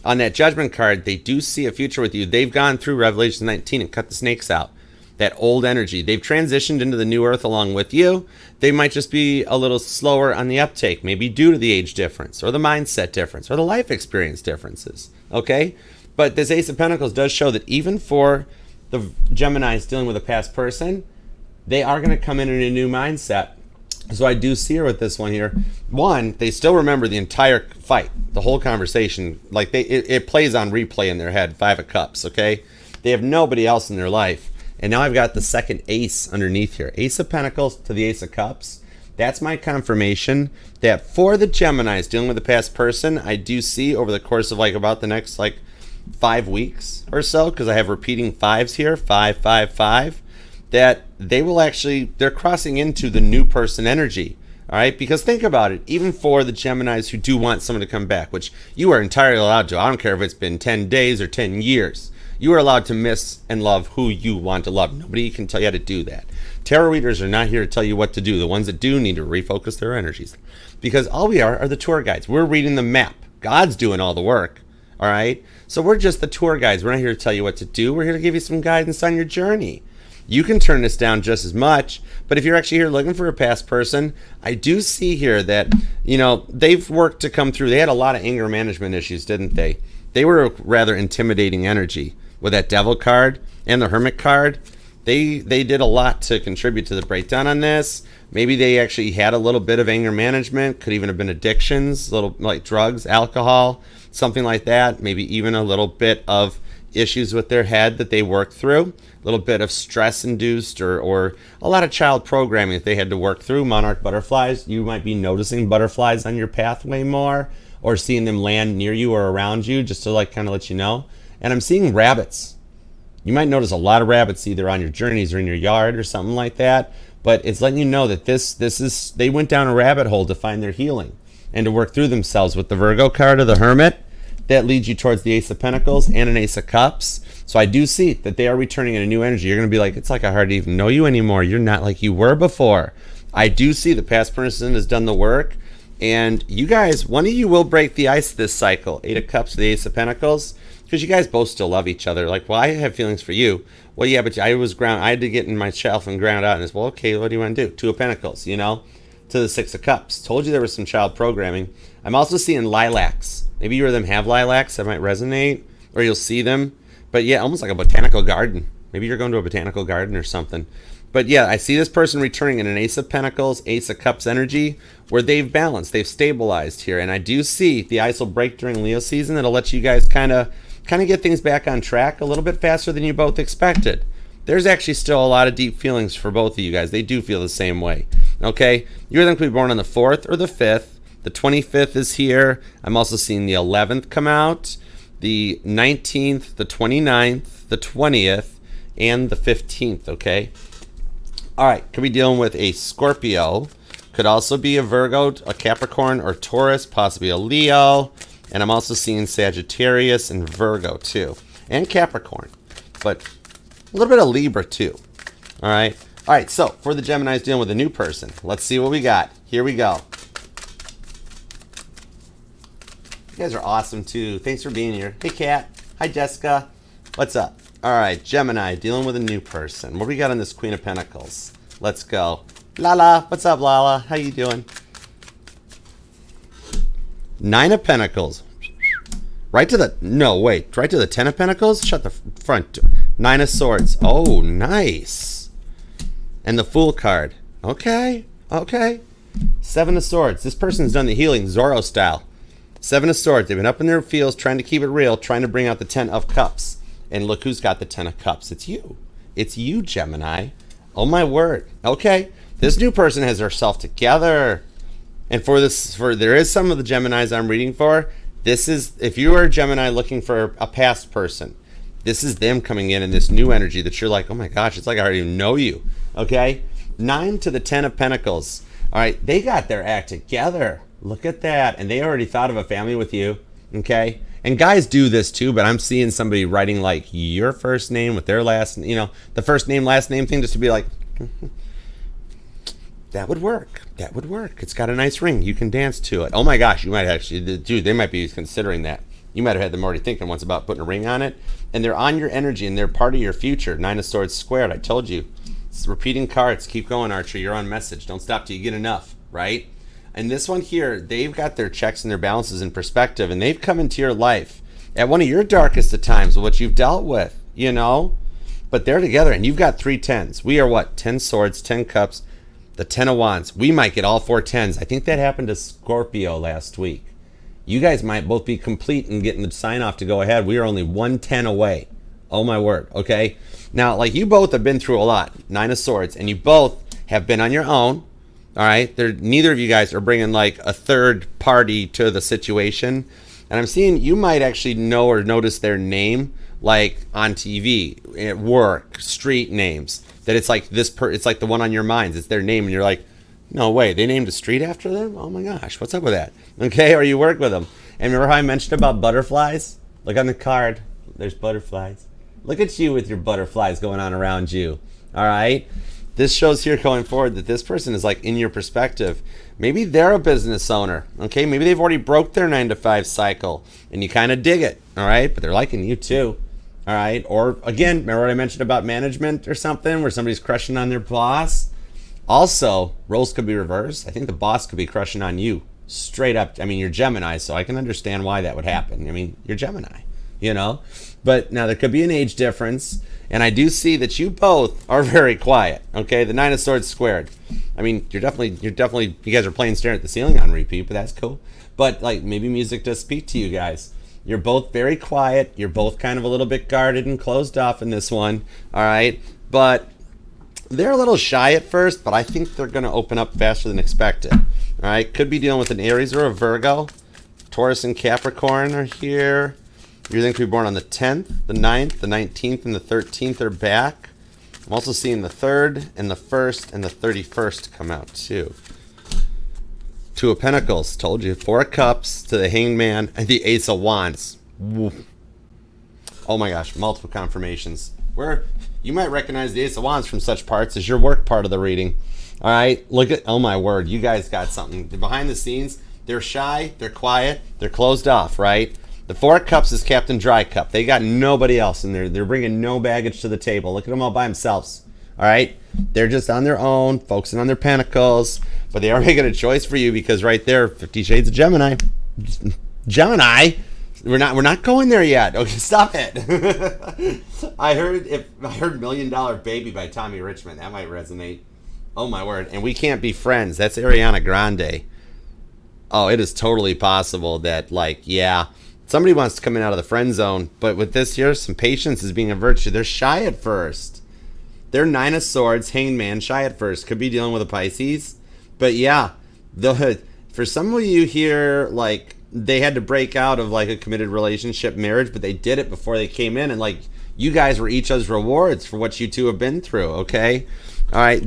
On that Judgment card, they do see a future with you. They've gone through Revelation 19 and cut the snakes out. That old energy. They've transitioned into the new earth along with you. They might just be a little slower on the uptake, maybe due to the age difference, or the mindset difference, or the life experience differences, okay? But this Ace of Pentacles does show that even for the Geminis dealing with a past person, they are going to come in a new mindset. So I do see her with this one here. One, they still remember the entire fight, the whole conversation. Like it plays on replay in their head, 5 of Cups, okay? They have nobody else in their life. And now I've got the second ace underneath here. Ace of Pentacles to the Ace of Cups. That's my confirmation that for the Geminis dealing with a past person, I do see over the course of about the next 5 weeks or so, because I have repeating 5s here, 5, 5, 5, that they will actually, they're crossing into the new person energy. All right, because think about it, even for the Geminis who do want someone to come back, which you are entirely allowed to. I don't care if it's been 10 days or 10 years. You are allowed to miss and love who you want to love. Nobody can tell you how to do that. Tarot readers are not here to tell you what to do. The ones that do need to refocus their energies. Because all we are the tour guides. We're reading the map. God's doing all the work. All right? So we're just the tour guides. We're not here to tell you what to do. We're here to give you some guidance on your journey. You can turn this down just as much, but if you're actually here looking for a past person, I do see here that, they've worked to come through. They had a lot of anger management issues, didn't they? They were a rather intimidating energy with that Devil card and the Hermit card. They did a lot to contribute to the breakdown on this. Maybe they actually had a little bit of anger management, could even have been addictions, little like drugs, alcohol, something like that. Maybe even a little bit of issues with their head that they worked through, a little bit of stress induced or a lot of child programming that they had to work through. Monarch butterflies, you might be noticing butterflies on your pathway more, or seeing them land near you or around you, just to kind of let you know. And I'm seeing rabbits. You might notice a lot of rabbits either on your journeys or in your yard or something like that, but it's letting you know that this is, they went down a rabbit hole to find their healing and to work through themselves with the Virgo card of the Hermit. That leads you towards the Ace of Pentacles and an Ace of Cups. So I do see that they are returning in a new energy. You're going to be like, it's like I hardly even know you anymore. You're not like you were before. I do see the past person has done the work. And you guys, one of you will break the ice this cycle. 8 of Cups to the Ace of Pentacles. Because you guys both still love each other. Like, well, I have feelings for you. Well, yeah, but I had to get in my shelf and ground out. And it's, well, okay, what do you want to do? 2 of Pentacles, to the 6 of Cups. Told you there was some child programming. I'm also seeing lilacs. Maybe you or them have lilacs that might resonate, or you'll see them. But yeah, almost like a botanical garden. Maybe you're going to a botanical garden or something. But yeah, I see this person returning in an Ace of Pentacles, Ace of Cups energy, where they've balanced, they've stabilized here. And I do see the ice will break during Leo season. That'll let you guys kind of get things back on track a little bit faster than you both expected. There's actually still a lot of deep feelings for both of you guys. They do feel the same way. Okay? You're going to be born on the 4th or the 5th. The 25th is here. I'm also seeing the 11th come out, the 19th, the 29th, the 20th, and the 15th, okay? All right, could be dealing with a Scorpio Could also be a Virgo, a Capricorn, or Taurus, possibly a Leo. And I'm also seeing Sagittarius and Virgo too. And Capricorn. But a little bit of Libra too. All right. All right. So for the Geminis dealing with a new person, let's see what we got. Here we go. You guys are awesome too. Thanks for being here. Hey, Kat. Hi, Jessica. What's up? All right. Gemini dealing with a new person. What do we got on this Queen of Pentacles? Let's go. Lala. What's up, Lala? How you doing? Nine of Pentacles. Right to the... No, wait. Right to the Ten of Pentacles? Shut the front door. Nine of Swords. Oh, nice. And the Fool card. Okay. Okay. Seven of Swords. This person's done the healing Zorro style. Seven of Swords. They've been up in their fields trying to keep it real, trying to bring out the Ten of Cups. And look who's got the Ten of Cups. It's you. It's you, Gemini. Oh, my word. Okay. This new person has herself together. And there is some of the Geminis I'm reading for. This is, if you are a Gemini looking for a past person, this is them coming in this new energy that you're like, oh my gosh, it's like I already know you. Okay? 9 to the 10 of Pentacles. All right, they got their act together. Look at that. And they already thought of a family with you. Okay? And guys do this too, but I'm seeing somebody writing like your first name with their last, the first name, last name thing, just to be like, that would work. That would work. It's got a nice ring. You can dance to it. Oh my gosh, you might actually, dude, they might be considering that. You might have had them already thinking once about putting a ring on it. And they're on your energy and they're part of your future. Nine of Swords squared. I told you. It's repeating cards. Keep going, Archer. You're on message. Don't stop till you get enough, right? And this one here, they've got their checks and their balances in perspective, and they've come into your life at one of your darkest of times with what you've dealt with, But they're together, and you've got 3 tens. We are what? 10 swords, 10 cups, the 10 of wands. We might get all 4 tens. I think that happened to Scorpio last week. You guys might both be complete and getting the sign off to go ahead. We are only 1 10 away. Oh my word. Okay. Now, like, you both have been through a lot. 9 of swords, and you both have been on your own. All right. Neither of you guys are bringing like a third party to the situation. And I'm seeing you might actually know or notice their name, like on TV, at work, street names. That it's like it's like the one on your minds. It's their name, and you're like, no way, they named a street after them? Oh my gosh, what's up with that? Okay, or you work with them. And remember how I mentioned about butterflies? Look on the card. There's butterflies. Look at you with your butterflies going on around you. All right? This shows here going forward that this person is like in your perspective. Maybe they're a business owner. Okay, maybe they've already broke their 9 to 5 cycle, and you kind of dig it. All right, but they're liking you too. All right, or again, remember what I mentioned about management or something where somebody's crushing on their boss? Also, roles could be reversed. I think the boss could be crushing on you straight up. I mean, you're Gemini, so I can understand why that would happen. I mean, you're Gemini, But now there could be an age difference, and I do see that you both are very quiet. Okay, the 9 of swords squared. I mean, you guys are playing staring at the ceiling on repeat, but that's cool. But like, maybe music does speak to you guys. You're both very quiet. You're both kind of a little bit guarded and closed off in this one. All right. But they're a little shy at first, but I think they're going to open up faster than expected. All right. Could be dealing with an Aries or a Virgo. Taurus and Capricorn are here. You're going to be born on the 10th, the 9th, the 19th, and the 13th are back. I'm also seeing the 3rd and the 1st and the 31st come out too. 2 of Pentacles, told you. 4 of Cups to the Hanged Man and the Ace of Wands. Woo. Oh my gosh, multiple confirmations. Where you might recognize the Ace of Wands from such parts as your work part of the reading. All right, look at, oh my word, you guys got something. Behind the scenes, they're shy, they're quiet, they're closed off, right? The 4 of Cups is Captain Dry Cup. They got nobody else in there. They're bringing no baggage to the table. Look at them all by themselves. All right? They're just on their own, focusing on their pentacles. But they are making a choice for you because right there, 50 Shades of Gemini. Gemini? We're not going there yet. Okay, stop it. I heard $1 Million Baby by Tommy Richmond. That might resonate. Oh my word. And We Can't Be Friends. That's Ariana Grande. Oh, it is totally possible that, like, yeah, somebody wants to come in out of the friend zone, but with this here, some patience is being a virtue. They're shy at first. They're 9 of Swords, Hanged Man, shy at first. Could be dealing with a Pisces. But yeah, for some of you here, like, they had to break out of like a committed relationship marriage, but they did it before they came in, and like, You guys were each other's rewards for what you two have been through, okay? All right,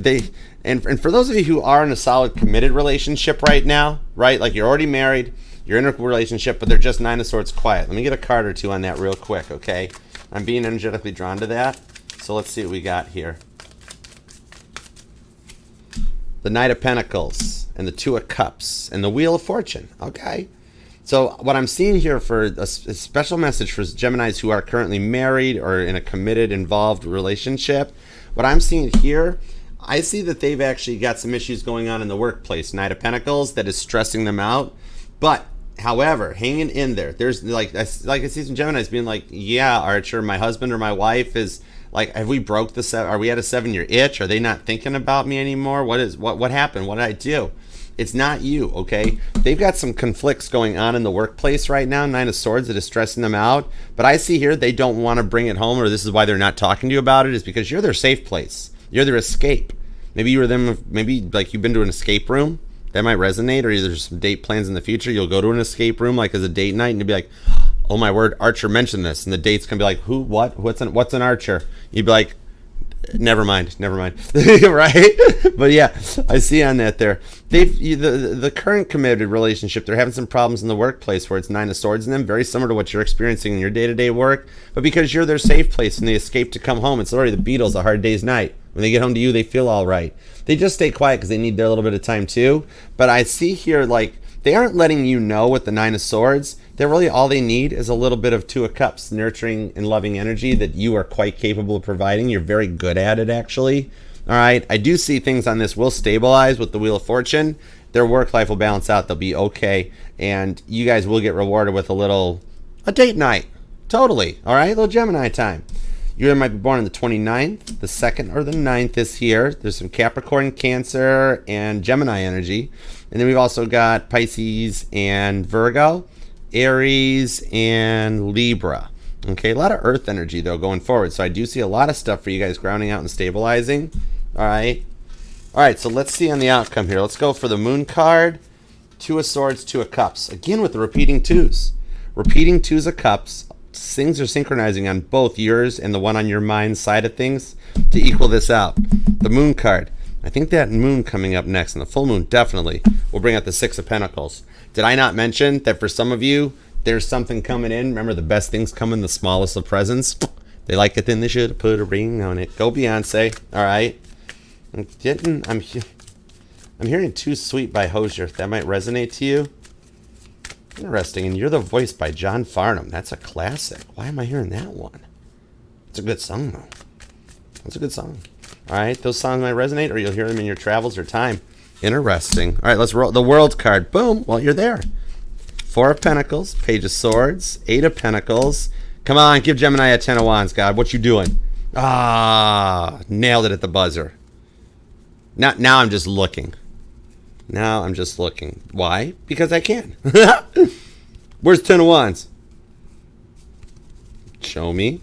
and for those of you who are in a solid committed relationship right now, right, like you're already married, you're in a relationship, but they're just Nine of Swords quiet. Let me get a card or two on that real quick, okay? I'm being energetically drawn to that, so let's see what we got here. The Knight of Pentacles and the Two of Cups and the Wheel of Fortune, okay? So what I'm seeing here for a special message for Geminis who are currently married or in a committed, involved relationship, what I'm seeing here, I see that they've actually got some issues going on in the workplace. Knight of Pentacles that is stressing them out. But, however, hanging in there, there's like I see some Geminis being like, yeah, Archer, my husband or my wife is like, have we broke are we at a 7-year itch? Are they not thinking about me anymore? What happened? What did I do? It's not you, okay? They've got some conflicts going on in the workplace right now, Nine of Swords, that is stressing them out. But I see here they don't want to bring it home, or this is why they're not talking to you about it, is because you're their safe place. You're their escape. Maybe you were them, maybe like you've been to an escape room. That might resonate, or there's some date plans in the future. You'll go to an escape room like as a date night and you'll be like, oh my word, Archer mentioned this. And the date's going to be like, who, what's an Archer? You'd be like, never mind. Right? But yeah, I see on that there. The current committed relationship, they're having some problems in the workplace where it's Nine of Swords in them, very similar to what you're experiencing in your day-to-day work. But because you're their safe place and they escape to come home, it's already the Beatles, A Hard Day's Night. When they get home to you, they feel all right. They just stay quiet because they need their little bit of time too. But I see here, like, they aren't letting you know with the Nine of Swords. They're really all they need is a little bit of Two of Cups, nurturing and loving energy that you are quite capable of providing. You're very good at it, actually. All right, I do see things on this will stabilize with the Wheel of Fortune. Their work life will balance out. They'll be okay. And you guys will get rewarded with a date night. Totally. All right, a little Gemini time. You might be born on the 29th, the 2nd, or the 9th this year. There's some Capricorn, Cancer, and Gemini energy. And then we've also got Pisces and Virgo, Aries, and Libra. Okay, a lot of Earth energy, though, going forward. So I do see a lot of stuff for you guys grounding out and stabilizing. All right. All right, so let's see on the outcome here. Let's go for the Moon card, Two of Swords, Two of Cups. Again, with the repeating twos. Repeating twos of cups. Things are synchronizing on both yours and the one on your mind side of things to equal this out. The Moon card. I think that moon coming up next, and the full moon definitely will bring out the Six of Pentacles. Did I not mention that for some of you, there's something coming in? Remember, the best things come in the smallest of presents. They like it, then they should have put a ring on it. Go Beyonce. All right. I'm hearing Too Sweet by Hosier. That might resonate to you. Interesting. And You're the Voice by John Farnham. That's a classic. Why am I hearing that one? It's a good song, though. It's a good song. All right. Those songs might resonate, or you'll hear them in your travels or time. Interesting. All right. Let's roll the World card. Boom. Well, you're there. Four of Pentacles, Page of Swords, Eight of Pentacles. Come on, give Gemini a 10 of Wands, God. What you doing? Ah, nailed it at the buzzer. Now I'm just looking. Now I'm just looking. Why? Because I can. Where's 10 of Wands? Show me.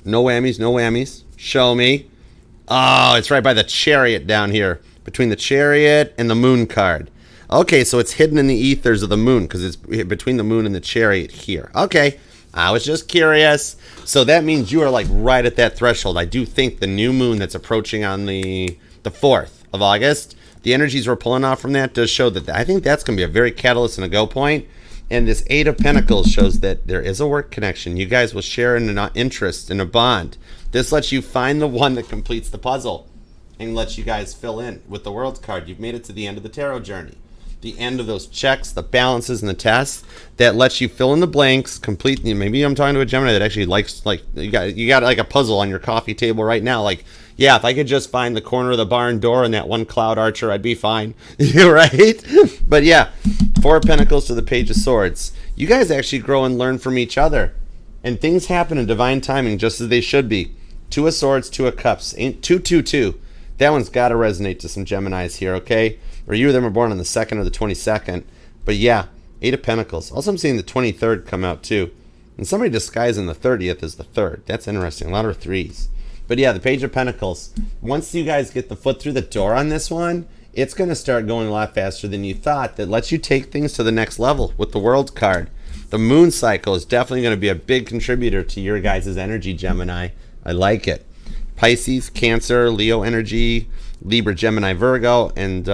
No whammies, no whammies. Show me. Oh, it's right by the Chariot down here. Between the Chariot and the Moon card. Okay, so it's hidden in the ethers of the moon because it's between the moon and the Chariot here. Okay, I was just curious. So that means you are like right at that threshold. I do think the new moon that's approaching on the 4th of August, the energies we're pulling off from that does show that I think that's going to be a very catalyst and a go point. And this Eight of Pentacles shows that there is a work connection. You guys will share in an interest, in a bond. This lets you find the one that completes the puzzle and lets you guys fill in with the World card. You've made it to the end of the tarot journey. The end of those checks, the balances, and the tests that lets you fill in the blanks, complete. Maybe I'm talking to a Gemini that actually likes, like, you got like a puzzle on your coffee table right now. Like, yeah, if I could just find the corner of the barn door and that one cloud archer, I'd be fine. Right? But yeah, Four of Pentacles to the Page of Swords. You guys actually grow and learn from each other. And things happen in divine timing just as they should be. Two of Swords, Two of Cups. 222. That one's got to resonate to some Geminis here, okay? Or you or them were born on the 2nd or the 22nd. But yeah, Eight of Pentacles. Also, I'm seeing the 23rd come out too. And somebody disguising the 30th as the 3rd. That's interesting. A lot of threes. But yeah, the Page of Pentacles. Once you guys get the foot through the door on this one, it's going to start going a lot faster than you thought. That lets you take things to the next level with the World card. The moon cycle is definitely going to be a big contributor to your guys' energy, Gemini. I like it. Pisces, Cancer, Leo energy, Libra, Gemini, Virgo, and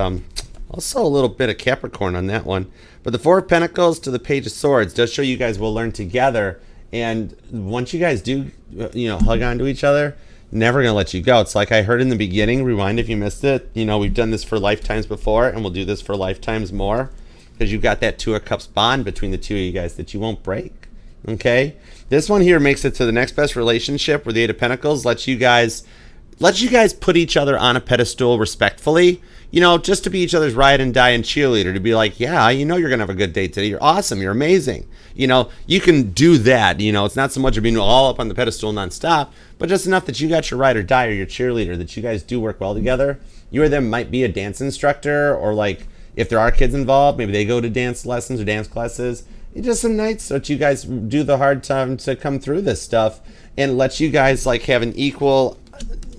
also a little bit of Capricorn on that one. But the Four of Pentacles to the Page of Swords does show you guys will learn together. And once you guys do, hug onto each other, never going to let you go. It's like I heard in the beginning, rewind if you missed it. We've done this for lifetimes before, and we'll do this for lifetimes more. Because you've got that Two of Cups bond between the two of you guys that you won't break. Okay? This one here makes it to the next best relationship, where the Eight of Pentacles lets you guys put each other on a pedestal respectfully. Just to be each other's ride and die and cheerleader. To be like, yeah, you're going to have a good day today. You're awesome. You're amazing. You can do that. It's not so much of being all up on the pedestal nonstop, but just enough that you got your ride or die or your cheerleader, that you guys do work well together. You or them might be a dance instructor, or like, if there are kids involved, maybe they go to dance lessons or dance classes. It's just some nights that you guys do the hard time to come through this stuff, and let you guys like have an equal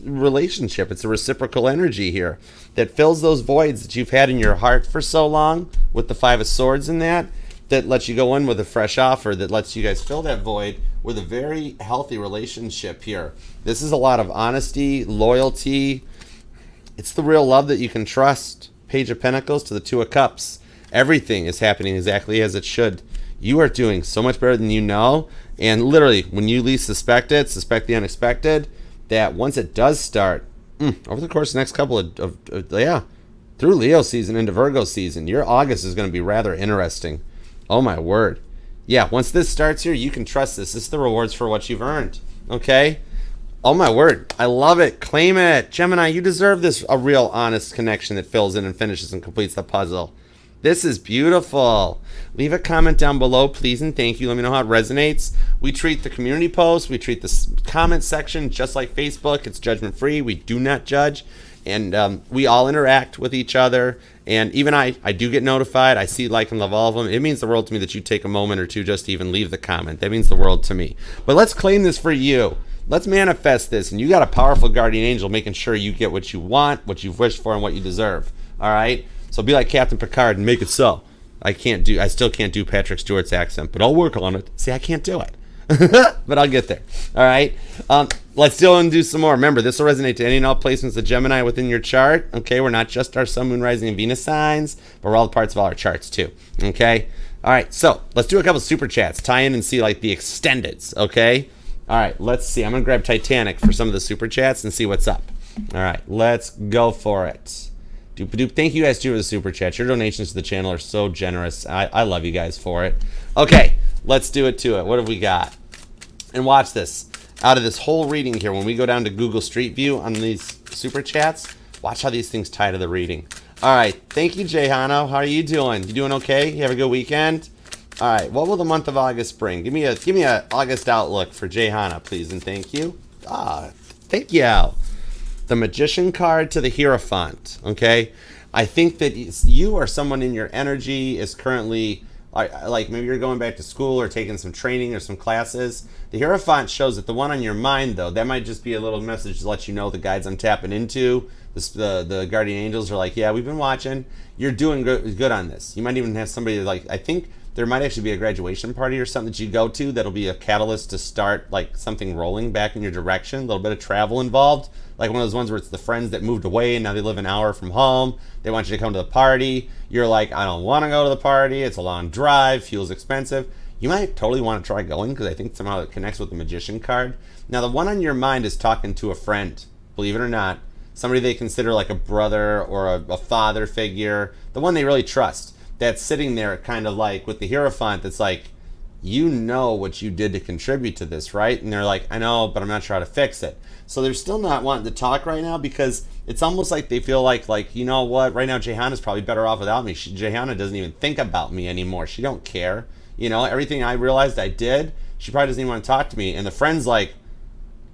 relationship. It's a reciprocal energy here that fills those voids that you've had in your heart for so long with the Five of Swords in that lets you go in with a fresh offer that lets you guys fill that void with a very healthy relationship here. This is a lot of honesty, loyalty. It's the real love that you can trust. Page of Pentacles to the Two of Cups. Everything is happening exactly as it should. You are doing so much better than you know. And literally, when you least suspect it, suspect the unexpected, that once it does start, over the course of the next couple through Leo season into Virgo season, your August is going to be rather interesting. Oh my word. Yeah, once this starts here, you can trust this. This is the rewards for what you've earned. Okay? Oh my word. I love it. Claim it. Gemini, you deserve this, a real honest connection that fills in and finishes and completes the puzzle. This is beautiful. Leave a comment down below, please, and thank you. Let me know how it resonates. We treat the community posts, we treat the comment section just like Facebook. It's judgment-free. We do not judge. And we all interact with each other. And even I do get notified. I see, like, and love all of them. It means the world to me that you take a moment or two just to even leave the comment. That means the world to me. But let's claim this for you. Let's manifest this. And you got a powerful guardian angel making sure you get what you want, what you've wished for, and what you deserve. All right? So be like Captain Picard and make it so. I still can't do Patrick Stewart's accent, but I'll work on it. See, I can't do it. But I'll get there. All right? Let's still do some more. Remember, this will resonate to any and all placements of Gemini within your chart. Okay? We're not just our Sun, Moon, Rising, and Venus signs, but we're all the parts of all our charts too. Okay? All right. So let's do a couple super chats. Tie in and see, like, the extendeds. Okay? All right. Let's see. I'm going to grab Titanic for some of the super chats and see what's up. All right. Let's go for it. Doop-a-doop. Thank you guys too for the super chat. Your donations to the channel are so generous. I love you guys for it. Okay, let's do it to it. What have we got? And watch this. Out of this whole reading here, when we go down to Google Street View on these super chats, watch how these things tie to the reading. All right, thank you, Jay Hano. How are you doing? You doing okay? You have a good weekend? All right, what will the month of August bring? Give me a August outlook for Jay Hano, please, and thank you. Thank you. The Magician card to the Hierophant, okay? I think that you or someone in your energy is currently, like maybe you're going back to school or taking some training or some classes. The Hierophant shows that the one on your mind, though, that might just be a little message to let you know the guides I'm tapping into. The guardian angels are like, yeah, we've been watching. You're doing good on this. You might even have somebody like, I think there might actually be a graduation party or something that you go to that'll be a catalyst to start like something rolling back in your direction. A little bit of travel involved. Like one of those ones where it's the friends that moved away and now they live an hour from home. They want you to come to the party. You're like, I don't want to go to the party. It's a long drive. Fuel's expensive. You might totally want to try going because I think somehow it connects with the Magician card. Now, the one on your mind is talking to a friend, believe it or not. Somebody they consider like a brother or a father figure. The one they really trust. That's sitting there kind of like with the Hierophant that's like, you know what you did to contribute to this, right? And they're like, I know, but I'm not sure how to fix it. So they're still not wanting to talk right now because it's almost like they feel like you know what? Right now, Jehana's probably better off without me. Jehana doesn't even think about me anymore. She don't care. You know, everything I realized I did, she probably doesn't even want to talk to me. And the friend's like,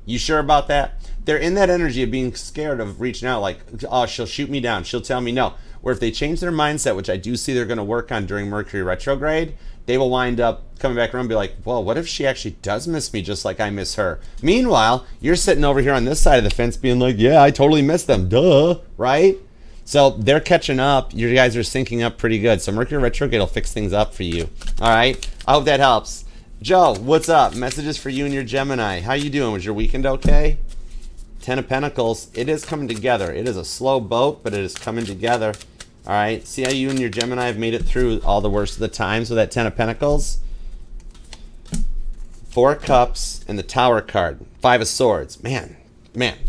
you sure about that? They're in that energy of being scared of reaching out, like, oh, she'll shoot me down. She'll tell me no. Or if they change their mindset, which I do see they're going to work on during Mercury retrograde, they will wind up coming back around and be like, well, what if she actually does miss me just like I miss her? Meanwhile, you're sitting over here on this side of the fence being like, yeah, I totally miss them. Duh, right? So they're catching up. You guys are syncing up pretty good. So Mercury retrograde will fix things up for you. All right. I hope that helps. Joe, what's up? Messages for you and your Gemini. How you doing? Was your weekend okay? 10 of Pentacles. It is coming together. It is a slow boat, but it is coming together. All right. See how you and your Gemini have made it through all the worst of the times with that 10 of Pentacles? 4 of Cups and the Tower card. 5 of Swords. Man,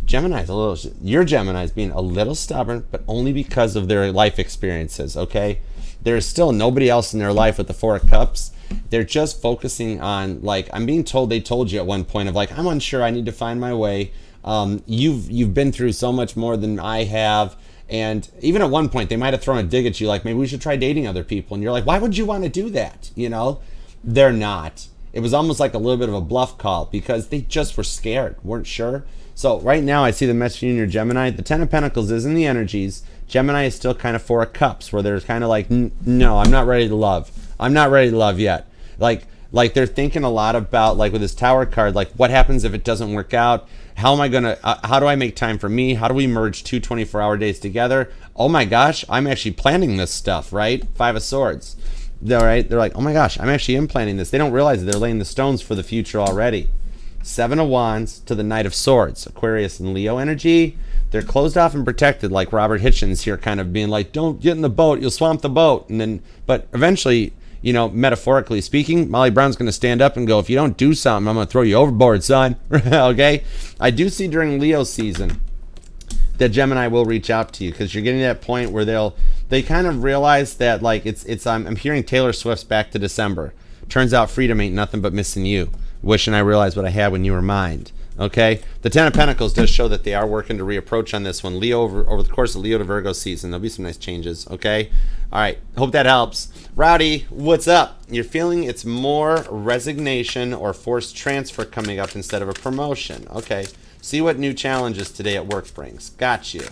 Gemini's a little, your Gemini's being a little stubborn, but only because of their life experiences, okay? There's still nobody else in their life with the 4 of Cups. They're just focusing on, like, I'm being told they told you at one point of, like, I'm unsure, I need to find my way. You've been through so much more than I have. And even at one point, they might have thrown a dig at you, like, maybe we should try dating other people. And you're like, why would you want to do that? You know, they're not. It was almost like a little bit of a bluff call because they just were scared, weren't sure. So right now I see the message in your Gemini. The 10 of Pentacles is in the energies. Gemini is still kind of 4 of Cups, where they're kind of like, no, I'm not ready to love. I'm not ready to love yet. Like they're thinking a lot about, like with this Tower card, like what happens if it doesn't work out? How am I going to, how do I make time for me? How do we merge 2 24-hour days together? Oh my gosh, I'm actually planning this stuff, right? 5 of Swords. All right, they're like, oh my gosh, I'm actually implanting this. They don't realize that they're laying the stones for the future already. 7 of Wands to the Knight of Swords. Aquarius and Leo energy. They're closed off and protected, like Robert Hitchens here, kind of being like, don't get in the boat, you'll swamp the boat. And then, but eventually, you know, metaphorically speaking, Molly Brown's going to stand up and go, if you don't do something, I'm going to throw you overboard, son. Okay? I do see during Leo season that Gemini will reach out to you, because you're getting to that point where they kind of realize that, like, I'm hearing Taylor Swift's Back to December. Turns out freedom ain't nothing but missing you. Wishing I realized what I had when you were mine. Okay? The 10 of Pentacles does show that they are working to reapproach on this one. Leo, over the course of Leo to Virgo season, there'll be some nice changes. Okay? All right. Hope that helps. Rowdy, what's up? You're feeling it's more resignation or forced transfer coming up instead of a promotion. Okay. See what new challenges today at work brings. Got you.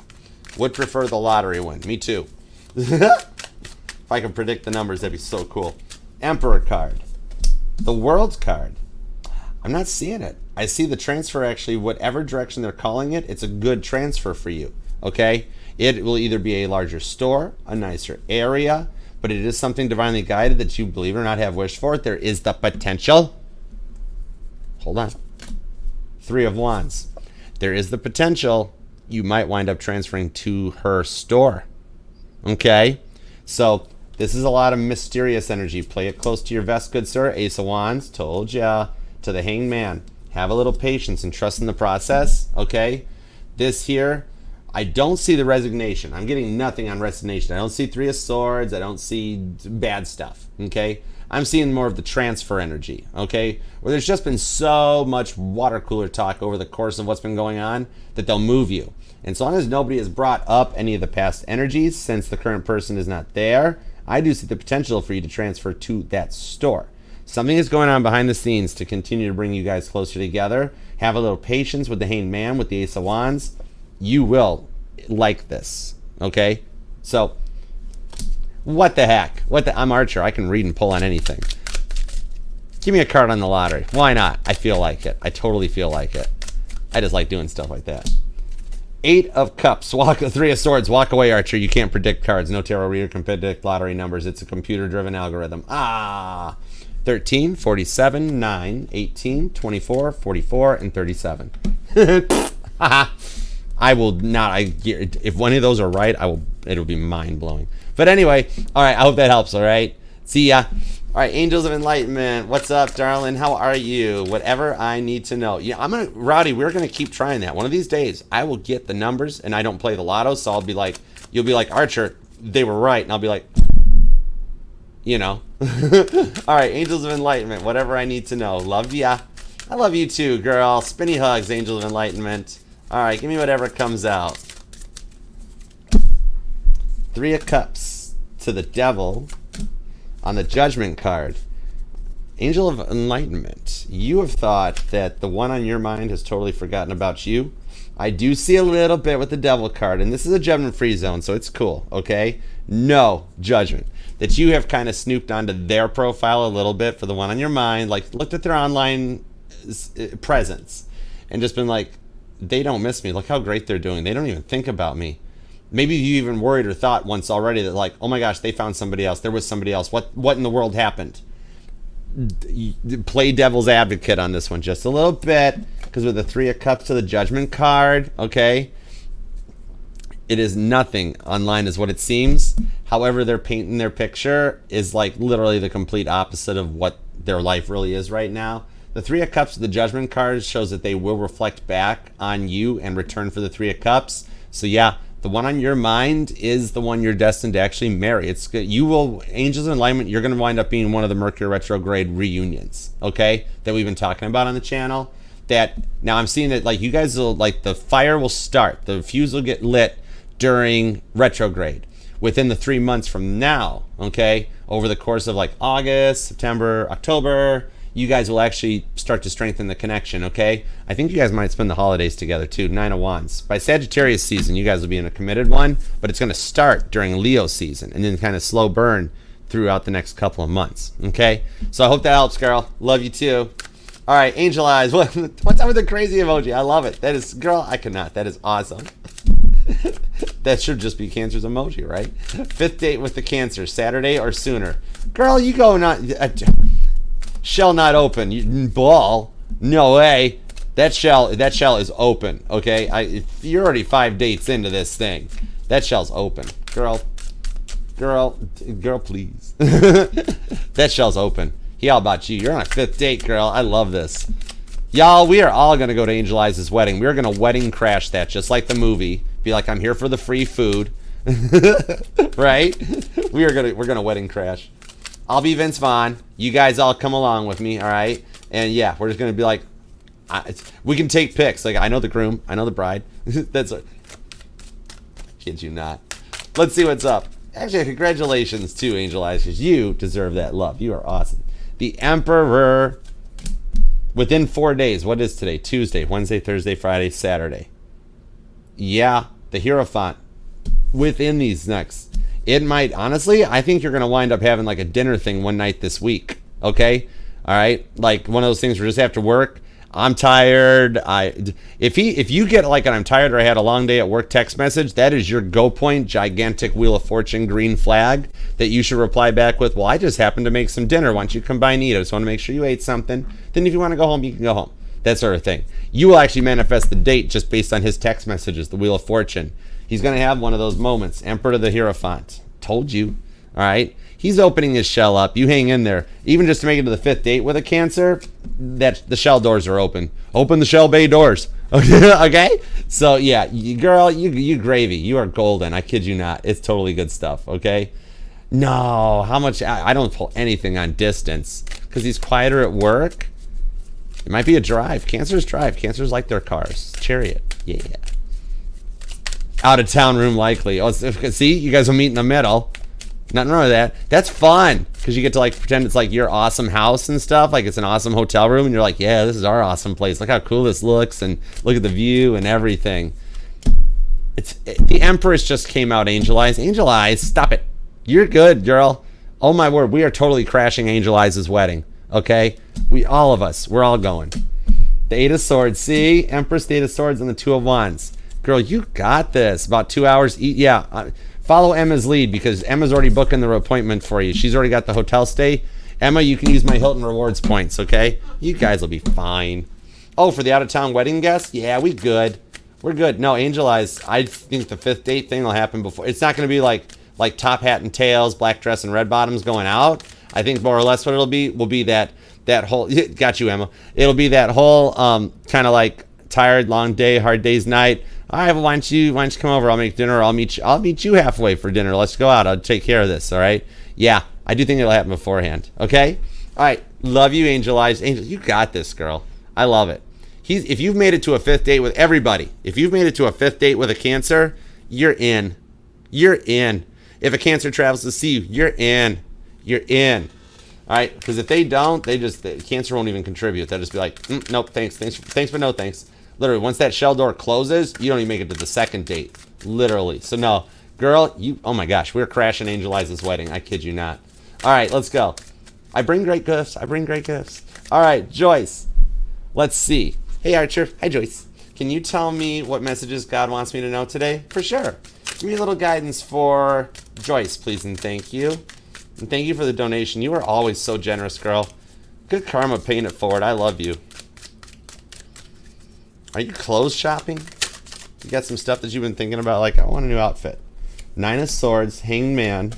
Would prefer the lottery win. Me too. If I could predict the numbers, that'd be so cool. Emperor card. The World's card. I'm not seeing it. I see the transfer, actually, whatever direction they're calling it, it's a good transfer for you. Okay? It will either be a larger store, a nicer area, but it is something divinely guided that you, believe it or not, have wished for. There is the potential. Hold on. 3 of Wands. There is the potential you might wind up transferring to her store. Okay? So this is a lot of mysterious energy. Play it close to your vest, good sir. Ace of Wands. Told ya. To the Hanged Man. Have a little patience and trust in the process. Okay? This here, I don't see the resignation. I'm getting nothing on resignation. I don't see 3 of Swords. I don't see bad stuff. Okay? I'm seeing more of the transfer energy, okay? Where there's just been so much water cooler talk over the course of what's been going on that they'll move you. And so long as nobody has brought up any of the past energies, since the current person is not there, I do see the potential for you to transfer to that store. Something is going on behind the scenes to continue to bring you guys closer together. Have a little patience with the Hanged Man, with the Ace of Wands. You will like this, okay? So, what the heck? I'm Archer. I can read and pull on anything. Give me a card on the lottery. Why not? I feel like it. I totally feel like it. I just like doing stuff like that. 8 of Cups. 3 of Swords. Walk away, Archer. You can't predict cards. No tarot reader can predict lottery numbers. It's a computer-driven algorithm. 13, 47, 9, 18, 24, 44, and 37. I will not. If one of those are right, it'll be mind-blowing. But anyway, all right, I hope that helps, all right? See ya. All right, Angels of Enlightenment. What's up, darling? How are you? Whatever I need to know. Yeah, Rowdy, we're going to keep trying that. One of these days, I will get the numbers, and I don't play the lotto, so I'll be like, you'll be like, Archer, they were right. And I'll be like, you know. All right, Angels of Enlightenment. Whatever I need to know. Love ya. I love you too, girl. Spinny hugs, Angels of Enlightenment. All right, give me whatever comes out. 3 of Cups to the Devil on the Judgment card. Angel of Enlightenment. You have thought that the one on your mind has totally forgotten about you. I do see a little bit with the Devil card, and this is a judgment-free zone, so it's cool, okay? No judgment. That you have kind of snooped onto their profile a little bit for the one on your mind, like looked at their online presence, and just been like, they don't miss me. Look how great they're doing. They don't even think about me. Maybe you even worried or thought once already that like, oh my gosh, they found somebody else. There was somebody else. What in the world happened? Play devil's advocate on this one just a little bit, because with the Three of Cups to the Judgment card, okay, it is nothing online is what it seems. However, they're painting their picture is like literally the complete opposite of what their life really is right now. The Three of Cups to the Judgment card shows that they will reflect back on you and return for the Three of Cups. So yeah, the one on your mind is the one you're destined to actually marry. It's good. You will, angels in alignment, you're going to wind up being one of the Mercury retrograde reunions, okay, that we've been talking about on the channel. That now I'm seeing that like you guys will, like the fire will start, the fuse will get lit during retrograde within the 3 months from now, okay, over the course of like August, September, October. You guys will actually start to strengthen the connection, okay? I think you guys might spend the holidays together too, 9 of Wands. By Sagittarius season, you guys will be in a committed one, but it's going to start during Leo season and then kind of slow burn throughout the next couple of months, okay? So I hope that helps, girl. Love you too. All right, angel eyes. What's up with the crazy emoji? I love it. That is, girl, I cannot. That is awesome. That should just be Cancer's emoji, right? 5th date with the Cancer, Saturday or sooner. Girl, you go not... shell not open. Ball. No way. That shell is open. Okay, you're already 5 dates into this thing. That shell's open, girl, please. That shell's open. He all about you. You're on a 5th date, girl. I love this. Y'all, we are all gonna go to Angel Eyes' wedding. We're gonna wedding crash that, just like the movie. Be like, I'm here for the free food. Right? We're gonna wedding crash. I'll be Vince Vaughn. You guys all come along with me, all right? And yeah, we're just gonna be like, we can take pics. Like, I know the groom, I know the bride. That's a kid you not. Let's see what's up. Actually, congratulations to Angel Eyes, because you deserve that love. You are awesome. The Emperor. Within 4 days. What is today? Tuesday, Wednesday, Thursday, Friday, Saturday. Yeah, the Hierophant. Within these next. It might, honestly, I think you're going to wind up having like a dinner thing one night this week. Okay? All right? Like one of those things where just after work, I'm tired. If you get like an I'm tired or I had a long day at work text message, that is your go point, gigantic Wheel of Fortune green flag that you should reply back with, well, I just happened to make some dinner. Why don't you come by and eat? I just want to make sure you ate something. Then if you want to go home, you can go home. That sort of thing. You will actually manifest the date just based on his text messages, the Wheel of Fortune. He's going to have one of those moments. Emperor to the Hierophant. Told you. All right? He's opening his shell up. You hang in there. Even just to make it to the 5th date with a Cancer, that the shell doors are open. Open the shell bay doors. Okay? So, yeah, girl, you gravy. You are golden. I kid you not. It's totally good stuff, okay? No, how much? I don't pull anything on distance because he's quieter at work. It might be a drive. Cancers drive. Cancers like their cars. Chariot. Yeah. Out of town room likely. Oh, see, you guys will meet in the middle. Nothing wrong with that. That's fun because you get to like pretend it's like your awesome house and stuff. Like it's an awesome hotel room, and you're like, yeah, this is our awesome place. Look how cool this looks, and look at the view and everything. The Empress just came out. Angel Eyes. Angel Eyes, stop it. You're good, girl. Oh my word, we are totally crashing Angel Eyes' wedding. Okay, all of us, we're all going. The 8 of Swords. See, Empress, the 8 of Swords, and the 2 of Wands. Girl, you got this. About 2 hours. Yeah. Follow Emma's lead because Emma's already booking the appointment for you. She's already got the hotel stay. Emma, you can use my Hilton Rewards points, okay? You guys will be fine. Oh, for the out-of-town wedding guests? Yeah, we good. We're good. No, Angel Eyes, I think the 5th date thing will happen before. It's not going to be like top hat and tails, black dress and red bottoms going out. I think more or less what it'll be will be that whole... Got you, Emma. It'll be that whole kind of like tired, long day, hard day's night. All right, well, why don't you come over? I'll make dinner. Or I'll meet you halfway for dinner. Let's go out. I'll take care of this. All right? Yeah, I do think it'll happen beforehand. Okay? All right. Love you, Angel Eyes. Angel, you got this, girl. I love it. If you've made it to a 5th date with everybody, if you've made it to a 5th date with a Cancer, you're in. You're in. If a Cancer travels to see you, you're in. You're in. All right? Because if they don't, the Cancer won't even contribute. They'll just be like, nope, thanks, but no thanks. Literally, once that shell door closes, you don't even make it to the 2nd date. Literally. So, no. Girl, oh my gosh, we're crashing Angel Eyes' wedding. I kid you not. All right, let's go. I bring great gifts. All right, Joyce. Let's see. Hey, Archer. Hi, Joyce. Can you tell me what messages God wants me to know today? For sure. Give me a little guidance for Joyce, please, and thank you. And thank you for the donation. You are always so generous, girl. Good karma paying it forward. I love you. Are you clothes shopping? You got some stuff that you've been thinking about, like, I want a new outfit. Nine of Swords, Hanged Man,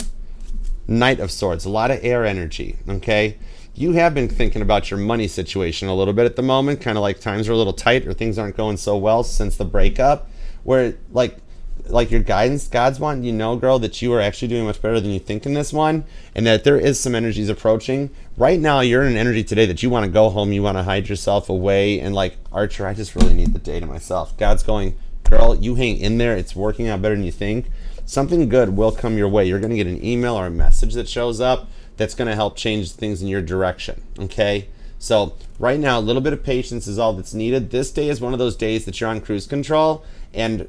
Knight of Swords. A lot of air energy, okay? You have been thinking about your money situation a little bit at the moment, kind of like times are a little tight or things aren't going so well since the breakup, where, like your guidance, God's wanting you to know, girl, that you are actually doing much better than you think in this one, and that there is some energies approaching. Right now, you're in an energy today that you want to go home, you want to hide yourself away, and like, Archer, I just really need the day to myself. God's going, girl, you hang in there. It's working out better than you think. Something good will come your way. You're going to get an email or a message that shows up that's going to help change things in your direction, okay? So right now, a little bit of patience is all that's needed. This day is one of those days that you're on cruise control, and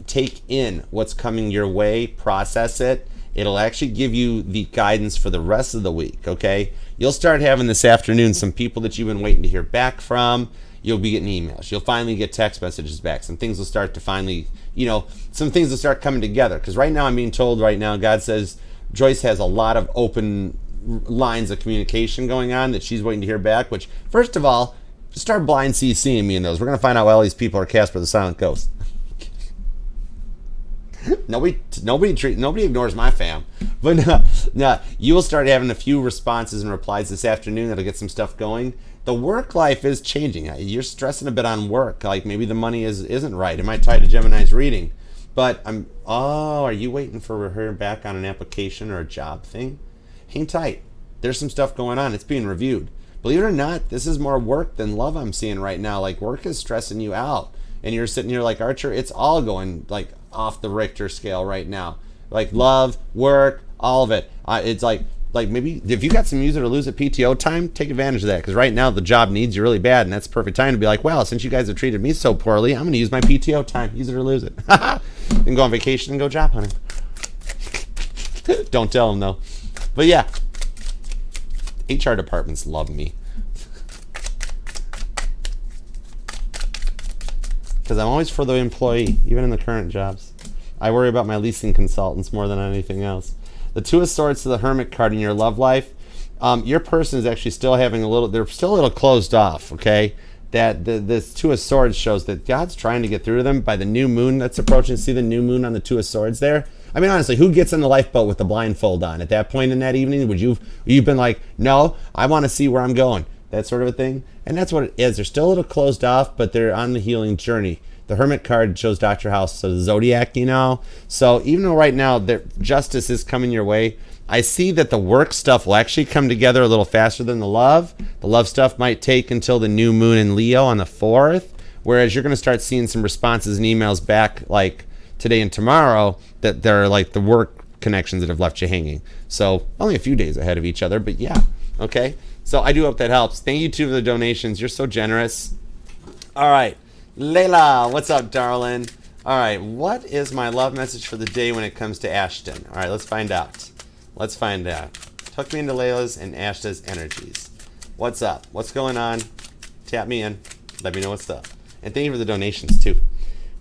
take in what's coming your way, process it. It'll actually give you the guidance for the rest of the week, okay? You'll start having this afternoon some people that you've been waiting to hear back from. You'll be getting emails. You'll finally get text messages back. Some things will start to finally, some things will start coming together. Because right now, I'm being told right now, God says Joyce has a lot of open lines of communication going on that she's waiting to hear back. Which, first of all, start blind CCing me in those. We're going to find out why all these people are Casper the Silent Ghost. Nobody ignores my fam. But no, you will start having a few responses and replies this afternoon that'll get some stuff going. The work life is changing. You're stressing a bit on work. Like maybe the money isn't right. It might tie to Gemini's reading. But are you waiting for her back on an application or a job thing? Hang tight. There's some stuff going on. It's being reviewed. Believe it or not, this is more work than love I'm seeing right now. Like work is stressing you out. And you're sitting here like, Archer, it's all going like off the Richter scale right now. Like love, work, all of it. It's like maybe if you got some use it or lose it PTO time, take advantage of that. Because right now the job needs you really bad, and that's the perfect time to be like, well, since you guys have treated me so poorly, I'm going to use my PTO time. Use it or lose it. And go on vacation and go job hunting. Don't tell them though. But yeah, HR departments love me. Because I'm always for the employee, even in the current jobs. I worry about my leasing consultants more than anything else. The Two of Swords to the Hermit card in your love life. Your person is actually still having they're still a little closed off, okay? This Two of Swords shows that God's trying to get through to them by the new moon that's approaching. See the new moon on the Two of Swords there? I mean, honestly, who gets in the lifeboat with the blindfold on? At that point in that evening, would you've been like, no, I want to see where I'm going. That sort of a thing. And that's what it is. They're still a little closed off, but they're on the healing journey. The Hermit card shows Dr. House, so the ZODIAC, So even though right now justice is coming your way, I see that the work stuff will actually come together a little faster than the love. The love stuff might take until the new moon in Leo on the 4th, whereas you're going to start seeing some responses and emails back like today and tomorrow that they're like the work connections that have left you hanging. So only a few days ahead of each other, but yeah, okay. So I do hope that helps. Thank you too for the donations. You're so generous. All right. Layla, what's up, darling? All right, what is my love message for the day when it comes to Ashton? All right, let's find out. Tuck me into Layla's and Ashta's energies. What's up? What's going on? Tap me in. Let me know what's up. And thank you for the donations, too.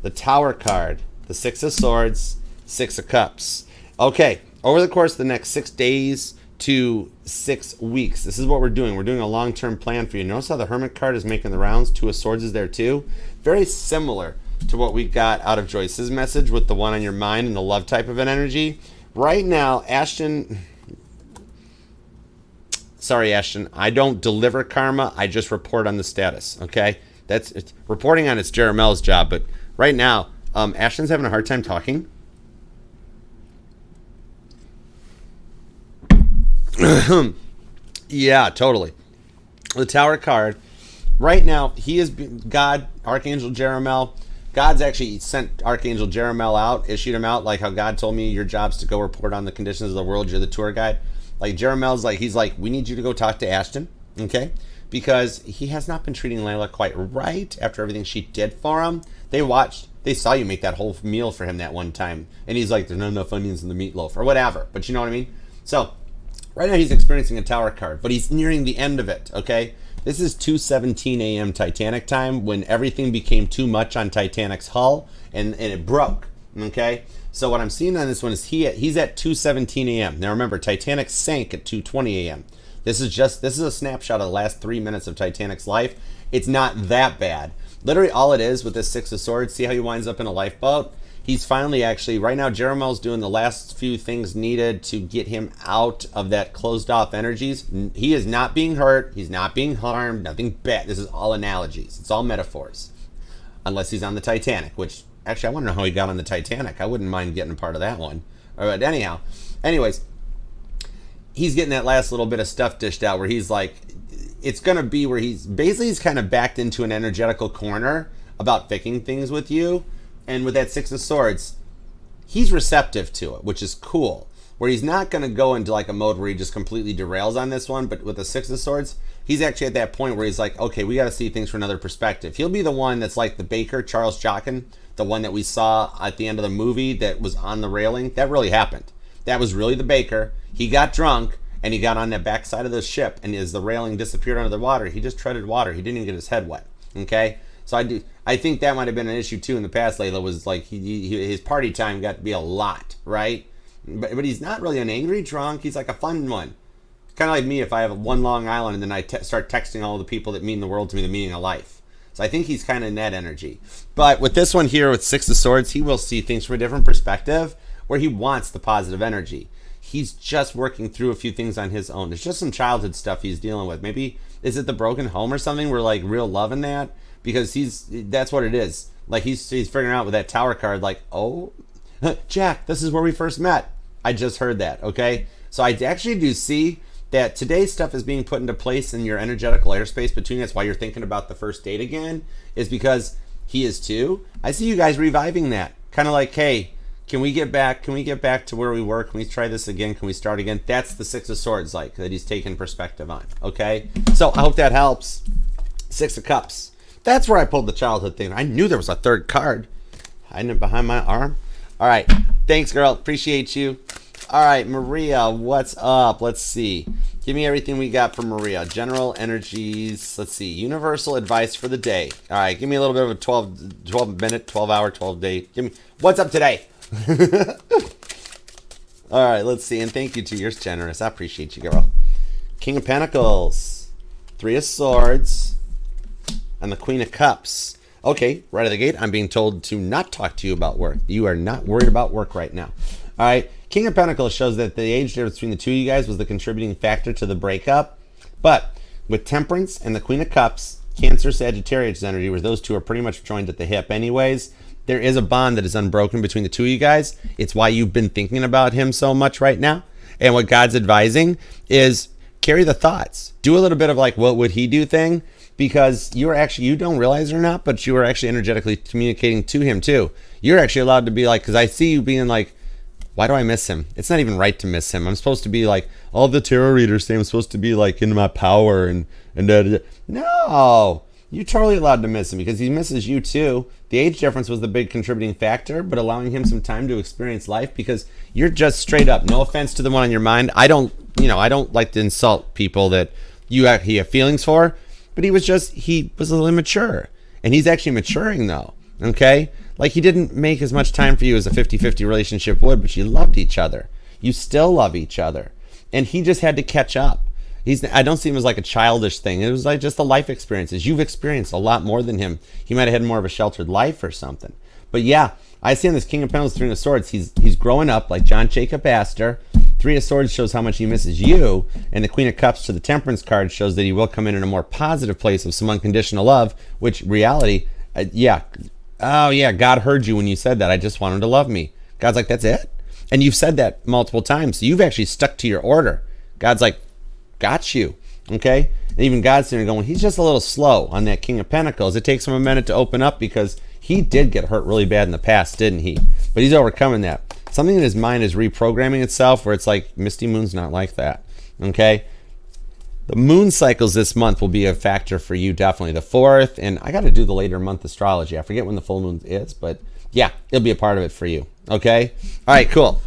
The Tower card, the Six of Swords, Six of Cups. Okay, over the course of the next 6 days to 6 weeks, this is what we're doing. We're doing a long-term plan for you. Notice how the Hermit card is making the rounds. Two of Swords is there, too. Very similar to what we got out of Joyce's message with the one on your mind and the love type of an energy. Right now, Ashton, I don't deliver karma. I just report on the status, okay? Reporting on it's Jeramel's job, but right now, Ashton's having a hard time talking. Yeah, totally. The Tower card. Right now, he is God, Archangel Jeremel. God's actually sent Archangel Jeremel out, issued him out, like how God told me your job's to go report on the conditions of the world. You're the tour guide. Like Jeremel's he's like, we need you to go talk to Ashton, okay? Because he has not been treating Layla quite right after everything she did for him. They saw you make that whole meal for him that one time. And he's like, there's not enough onions in the meatloaf or whatever. But you know what I mean? So right now he's experiencing a Tower card, but he's nearing the end of it, okay? This is 2:17 a.m. Titanic time when everything became too much on Titanic's hull and it broke, okay? So what I'm seeing on this one is he's at 2:17 a.m. Now remember, Titanic sank at 2:20 a.m. This is a snapshot of the last 3 minutes of Titanic's life. It's not that bad. Literally all it is with this Six of Swords, see how he winds up in a lifeboat? He's finally actually, right now, Jeremel's doing the last few things needed to get him out of that closed off energies. He is not being hurt. He's not being harmed. Nothing bad. This is all analogies. It's all metaphors. Unless he's on the Titanic, which, actually, I want to know how he got on the Titanic. I wouldn't mind getting part of that one. But anyways, he's getting that last little bit of stuff dished out where he's like, it's going to be where he's kind of backed into an energetical corner about fixing things with you. And with that Six of Swords, he's receptive to it, which is cool. Where he's not going to go into like a mode where he just completely derails on this one, but with the Six of Swords, he's actually at that point where he's like, okay, we got to see things from another perspective. He'll be the one that's like the baker, Charles Jockin, the one that we saw at the end of the movie that was on the railing. That really happened. That was really the baker. He got drunk, and he got on the backside of the ship, and as the railing disappeared under the water, he just treaded water. He didn't even get his head wet. Okay? So I think that might have been an issue too in the past. Layla was like his party time got to be a lot, right? But he's not really an angry drunk. He's like a fun one, kind of like me if I have one Long Island and then I start texting all the people that mean the world to me, the meaning of life. So I think he's kind of in that energy. But with this one here with Six of Swords, he will see things from a different perspective where he wants the positive energy. He's just working through a few things on his own. It's just some childhood stuff he's dealing with. Maybe is it the broken home or something? We're like real love in that. Because that's what it is. Like he's figuring out with that Tower card, like, oh, Jack, this is where we first met. I just heard that, okay? So I actually do see that today's stuff is being put into place in your energetical airspace between us while you're thinking about the first date again, is because he is too. I see you guys reviving that. Kind of like, hey, can we get back to where we were? Can we try this again? Can we start again? That's the Six of Swords like that he's taking perspective on, okay? So I hope that helps. Six of Cups. That's where I pulled the childhood thing. I knew there was a third card. Hiding it behind my arm. All right. Thanks, girl. Appreciate you. All right, Maria, what's up? Let's see. Give me everything we got for Maria. General energies. Let's see. Universal advice for the day. All right. Give me a little bit of a 12 minute, 12 hour, 12 day. Give me what's up today. All right. Let's see. And thank you to yours generous. I appreciate you, girl. King of Pentacles. Three of Swords. And the Queen of Cups. Okay, right out of the gate, I'm being told to not talk to you about work. You are not worried about work right now. All right, King of Pentacles shows that the age difference between the two of you guys was the contributing factor to the breakup. But with Temperance and the Queen of Cups, Cancer, Sagittarius energy, where those two are pretty much joined at the hip anyways, there is a bond that is unbroken between the two of you guys. It's why you've been thinking about him so much right now. And what God's advising is carry the thoughts. Do a little bit of like, what would he do thing? Because you don't realize it or not, but you are actually energetically communicating to him too. You're actually allowed to be like, because I see you being like, why do I miss him? It's not even right to miss him. I'm supposed to be like, all the tarot readers say I'm supposed to be like in my power and no, you're totally allowed to miss him because he misses you too. The age difference was the big contributing factor, but allowing him some time to experience life because you're just straight up, no offense to the one on your mind. I don't like to insult people that you have feelings for. But he was a little immature. And he's actually maturing though, okay? Like he didn't make as much time for you as a 50-50 relationship would, but you loved each other. You still love each other. And he just had to catch up. I don't see him as like a childish thing. It was like just the life experiences. You've experienced a lot more than him. He might have had more of a sheltered life or something. But yeah, I see on this King of Pentacles, Three of Swords, he's growing up like John Jacob Astor. Three of Swords shows how much he misses you, and the Queen of Cups to the Temperance card shows that he will come in a more positive place of some unconditional love, which reality, God heard you when you said that. I just want him to love me. God's like, that's it? And you've said that multiple times, so you've actually stuck to your order. God's like, got you, okay? And even God's sitting there going, he's just a little slow on that King of Pentacles. It takes him a minute to open up because he did get hurt really bad in the past, didn't he? But he's overcoming that. Something in his mind is reprogramming itself where it's like, Misty Moon's not like that, okay? The moon cycles this month will be a factor for you, definitely. The 4th, and I got to do the later month astrology. I forget when the full moon is, but yeah, it'll be a part of it for you, okay? All right, cool.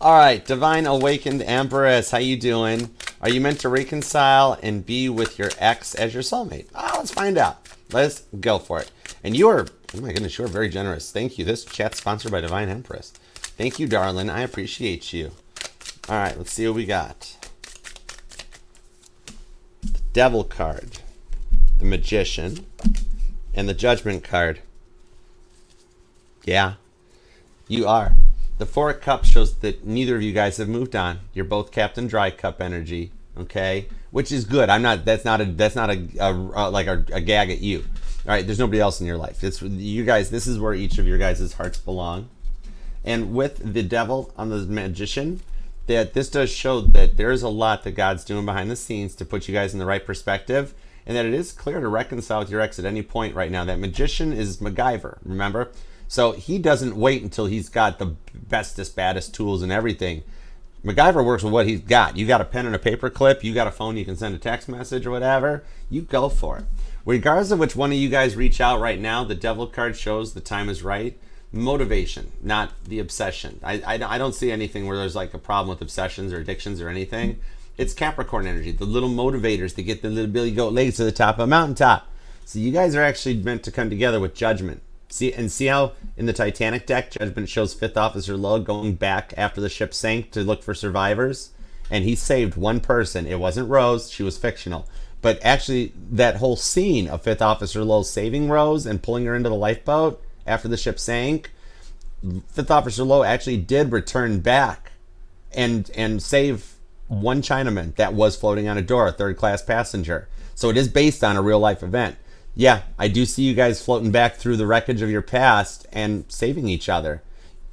All right, Divine Awakened Empress, how you doing? Are you meant to reconcile and be with your ex as your soulmate? Let's find out. Let's go for it. And you are Oh my goodness, you're very generous. Thank you. This chat's sponsored by Divine Empress. Thank you, darling. I appreciate you. All right, let's see what we got. The Devil card, the Magician, and the Judgment card. Yeah, you are. The Four of Cups shows that neither of you guys have moved on. You're both Captain Dry Cup energy, okay? Which is good. I'm not. That's not a gag at you. All right. There's nobody else in your life. It's you guys. This is where each of your guys' hearts belong. And with the Devil on the Magician, that this does show that there is a lot that God's doing behind the scenes to put you guys in the right perspective, and that it is clear to reconcile with your ex at any point right now. That Magician is MacGyver. Remember. So he doesn't wait until he's got the bestest, baddest tools and everything. MacGyver works with what he's got. You got a pen and a paper clip. You got a phone. You can send a text message or whatever. You go for it. Regardless of which one of you guys reach out right now, the Devil card shows the time is right. Motivation, not the obsession. I don't see anything where there's like a problem with obsessions or addictions or anything. It's Capricorn energy, the little motivators to get the little Billy Goat legs to the top of a mountaintop. So you guys are actually meant to come together with Judgment. See how in the Titanic deck, Judgment shows Fifth Officer Lowe going back after the ship sank to look for survivors, and he saved one person. It wasn't Rose; she was fictional. But actually, that whole scene of Fifth Officer Lowe saving Rose and pulling her into the lifeboat after the ship sank, Fifth Officer Lowe actually did return back and save one Chinaman that was floating on a door, a third-class passenger. So it is based on a real-life event. Yeah, I do see you guys floating back through the wreckage of your past and saving each other.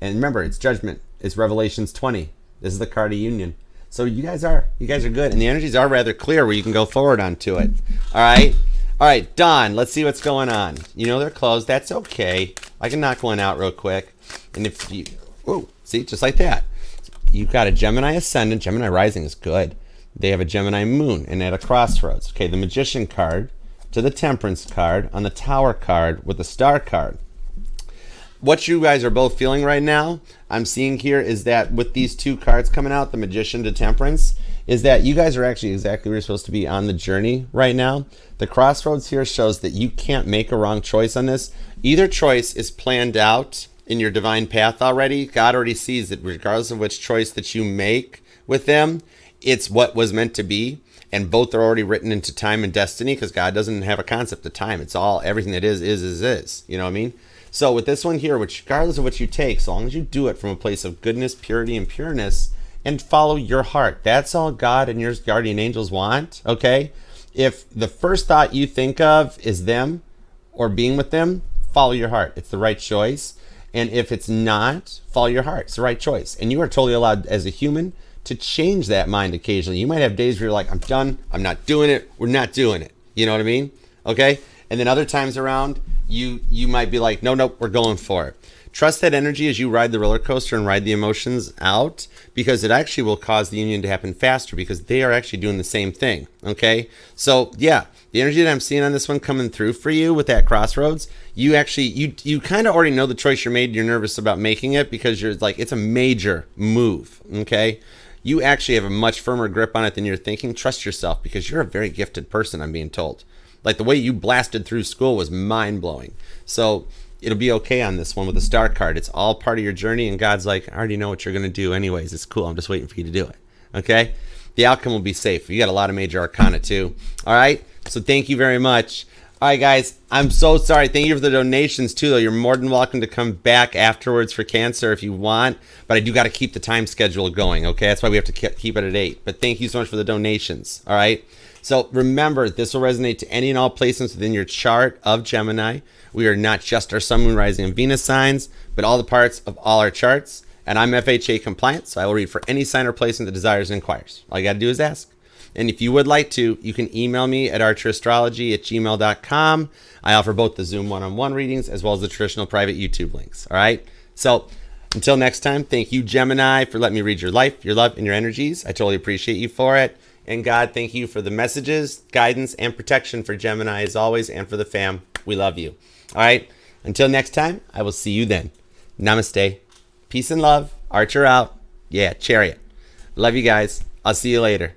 And remember, it's Judgment. It's Revelations 20. This is the card of union. So you guys are good. And the energies are rather clear where you can go forward onto it. All right? All right, Dawn, let's see what's going on. You know they're closed. That's okay. I can knock one out real quick. And if you... Whoa, see, just like that. You've got a Gemini Ascendant. Gemini Rising is good. They have a Gemini Moon and at a crossroads. Okay, the Magician card to the Temperance card on the Tower card with the Star card. What you guys are both feeling right now, I'm seeing here, is that with these two cards coming out, the Magician to Temperance, is that you guys are actually exactly where you're supposed to be on the journey right now. The crossroads here shows that you can't make a wrong choice on this. Either choice is planned out in your divine path already. God already sees that regardless of which choice that you make with them, it's what was meant to be. And both are already written into time and destiny, because God doesn't have a concept of time. It's all, everything that is. You know what I mean? So with this one here, which regardless of what you take, so long as you do it from a place of goodness, purity, and pureness, and follow your heart. That's all God and your guardian angels want, okay? If the first thought you think of is them or being with them, follow your heart. It's the right choice. And if it's not, follow your heart. It's the right choice. And you are totally allowed as a human to change that mind occasionally. You might have days where you're like, I'm done, I'm not doing it, we're not doing it. You know what I mean? Okay? And then other times around, you might be like, no, we're going for it. Trust that energy as you ride the roller coaster and ride the emotions out, because it actually will cause the union to happen faster, because they are actually doing the same thing. Okay? So yeah, the energy that I'm seeing on this one coming through for you with that crossroads, you actually, you kind of already know the choice you made. You're nervous about making it because you're like, it's a major move. Okay? You actually have a much firmer grip on it than you're thinking. Trust yourself, because you're a very gifted person, I'm being told. Like the way you blasted through school was mind-blowing. So it'll be okay on this one with the Star card. It's all part of your journey, and God's like, I already know what you're going to do anyways. It's cool. I'm just waiting for you to do it. Okay? The outcome will be safe. You got a lot of major arcana too. All right? So thank you very much. All right, guys, I'm so sorry. Thank you for the donations, too, though. You're more than welcome to come back afterwards for Cancer if you want, but I do got to keep the time schedule going, okay? That's why we have to keep it at 8. But thank you so much for the donations, all right? So remember, this will resonate to any and all placements within your chart of Gemini. We are not just our Sun, Moon, Rising, and Venus signs, but all the parts of all our charts. And I'm FHA compliant, so I will read for any sign or placement that desires and inquires. All you got to do is ask. And if you would like to, you can email me at archerastrology@gmail.com. I offer both the Zoom one-on-one readings as well as the traditional private YouTube links. All right? So until next time, thank you, Gemini, for letting me read your life, your love, and your energies. I totally appreciate you for it. And God, thank you for the messages, guidance, and protection for Gemini as always, and for the fam. We love you. All right? Until next time, I will see you then. Namaste. Peace and love. Archer out. Yeah, Chariot. Love you guys. I'll see you later.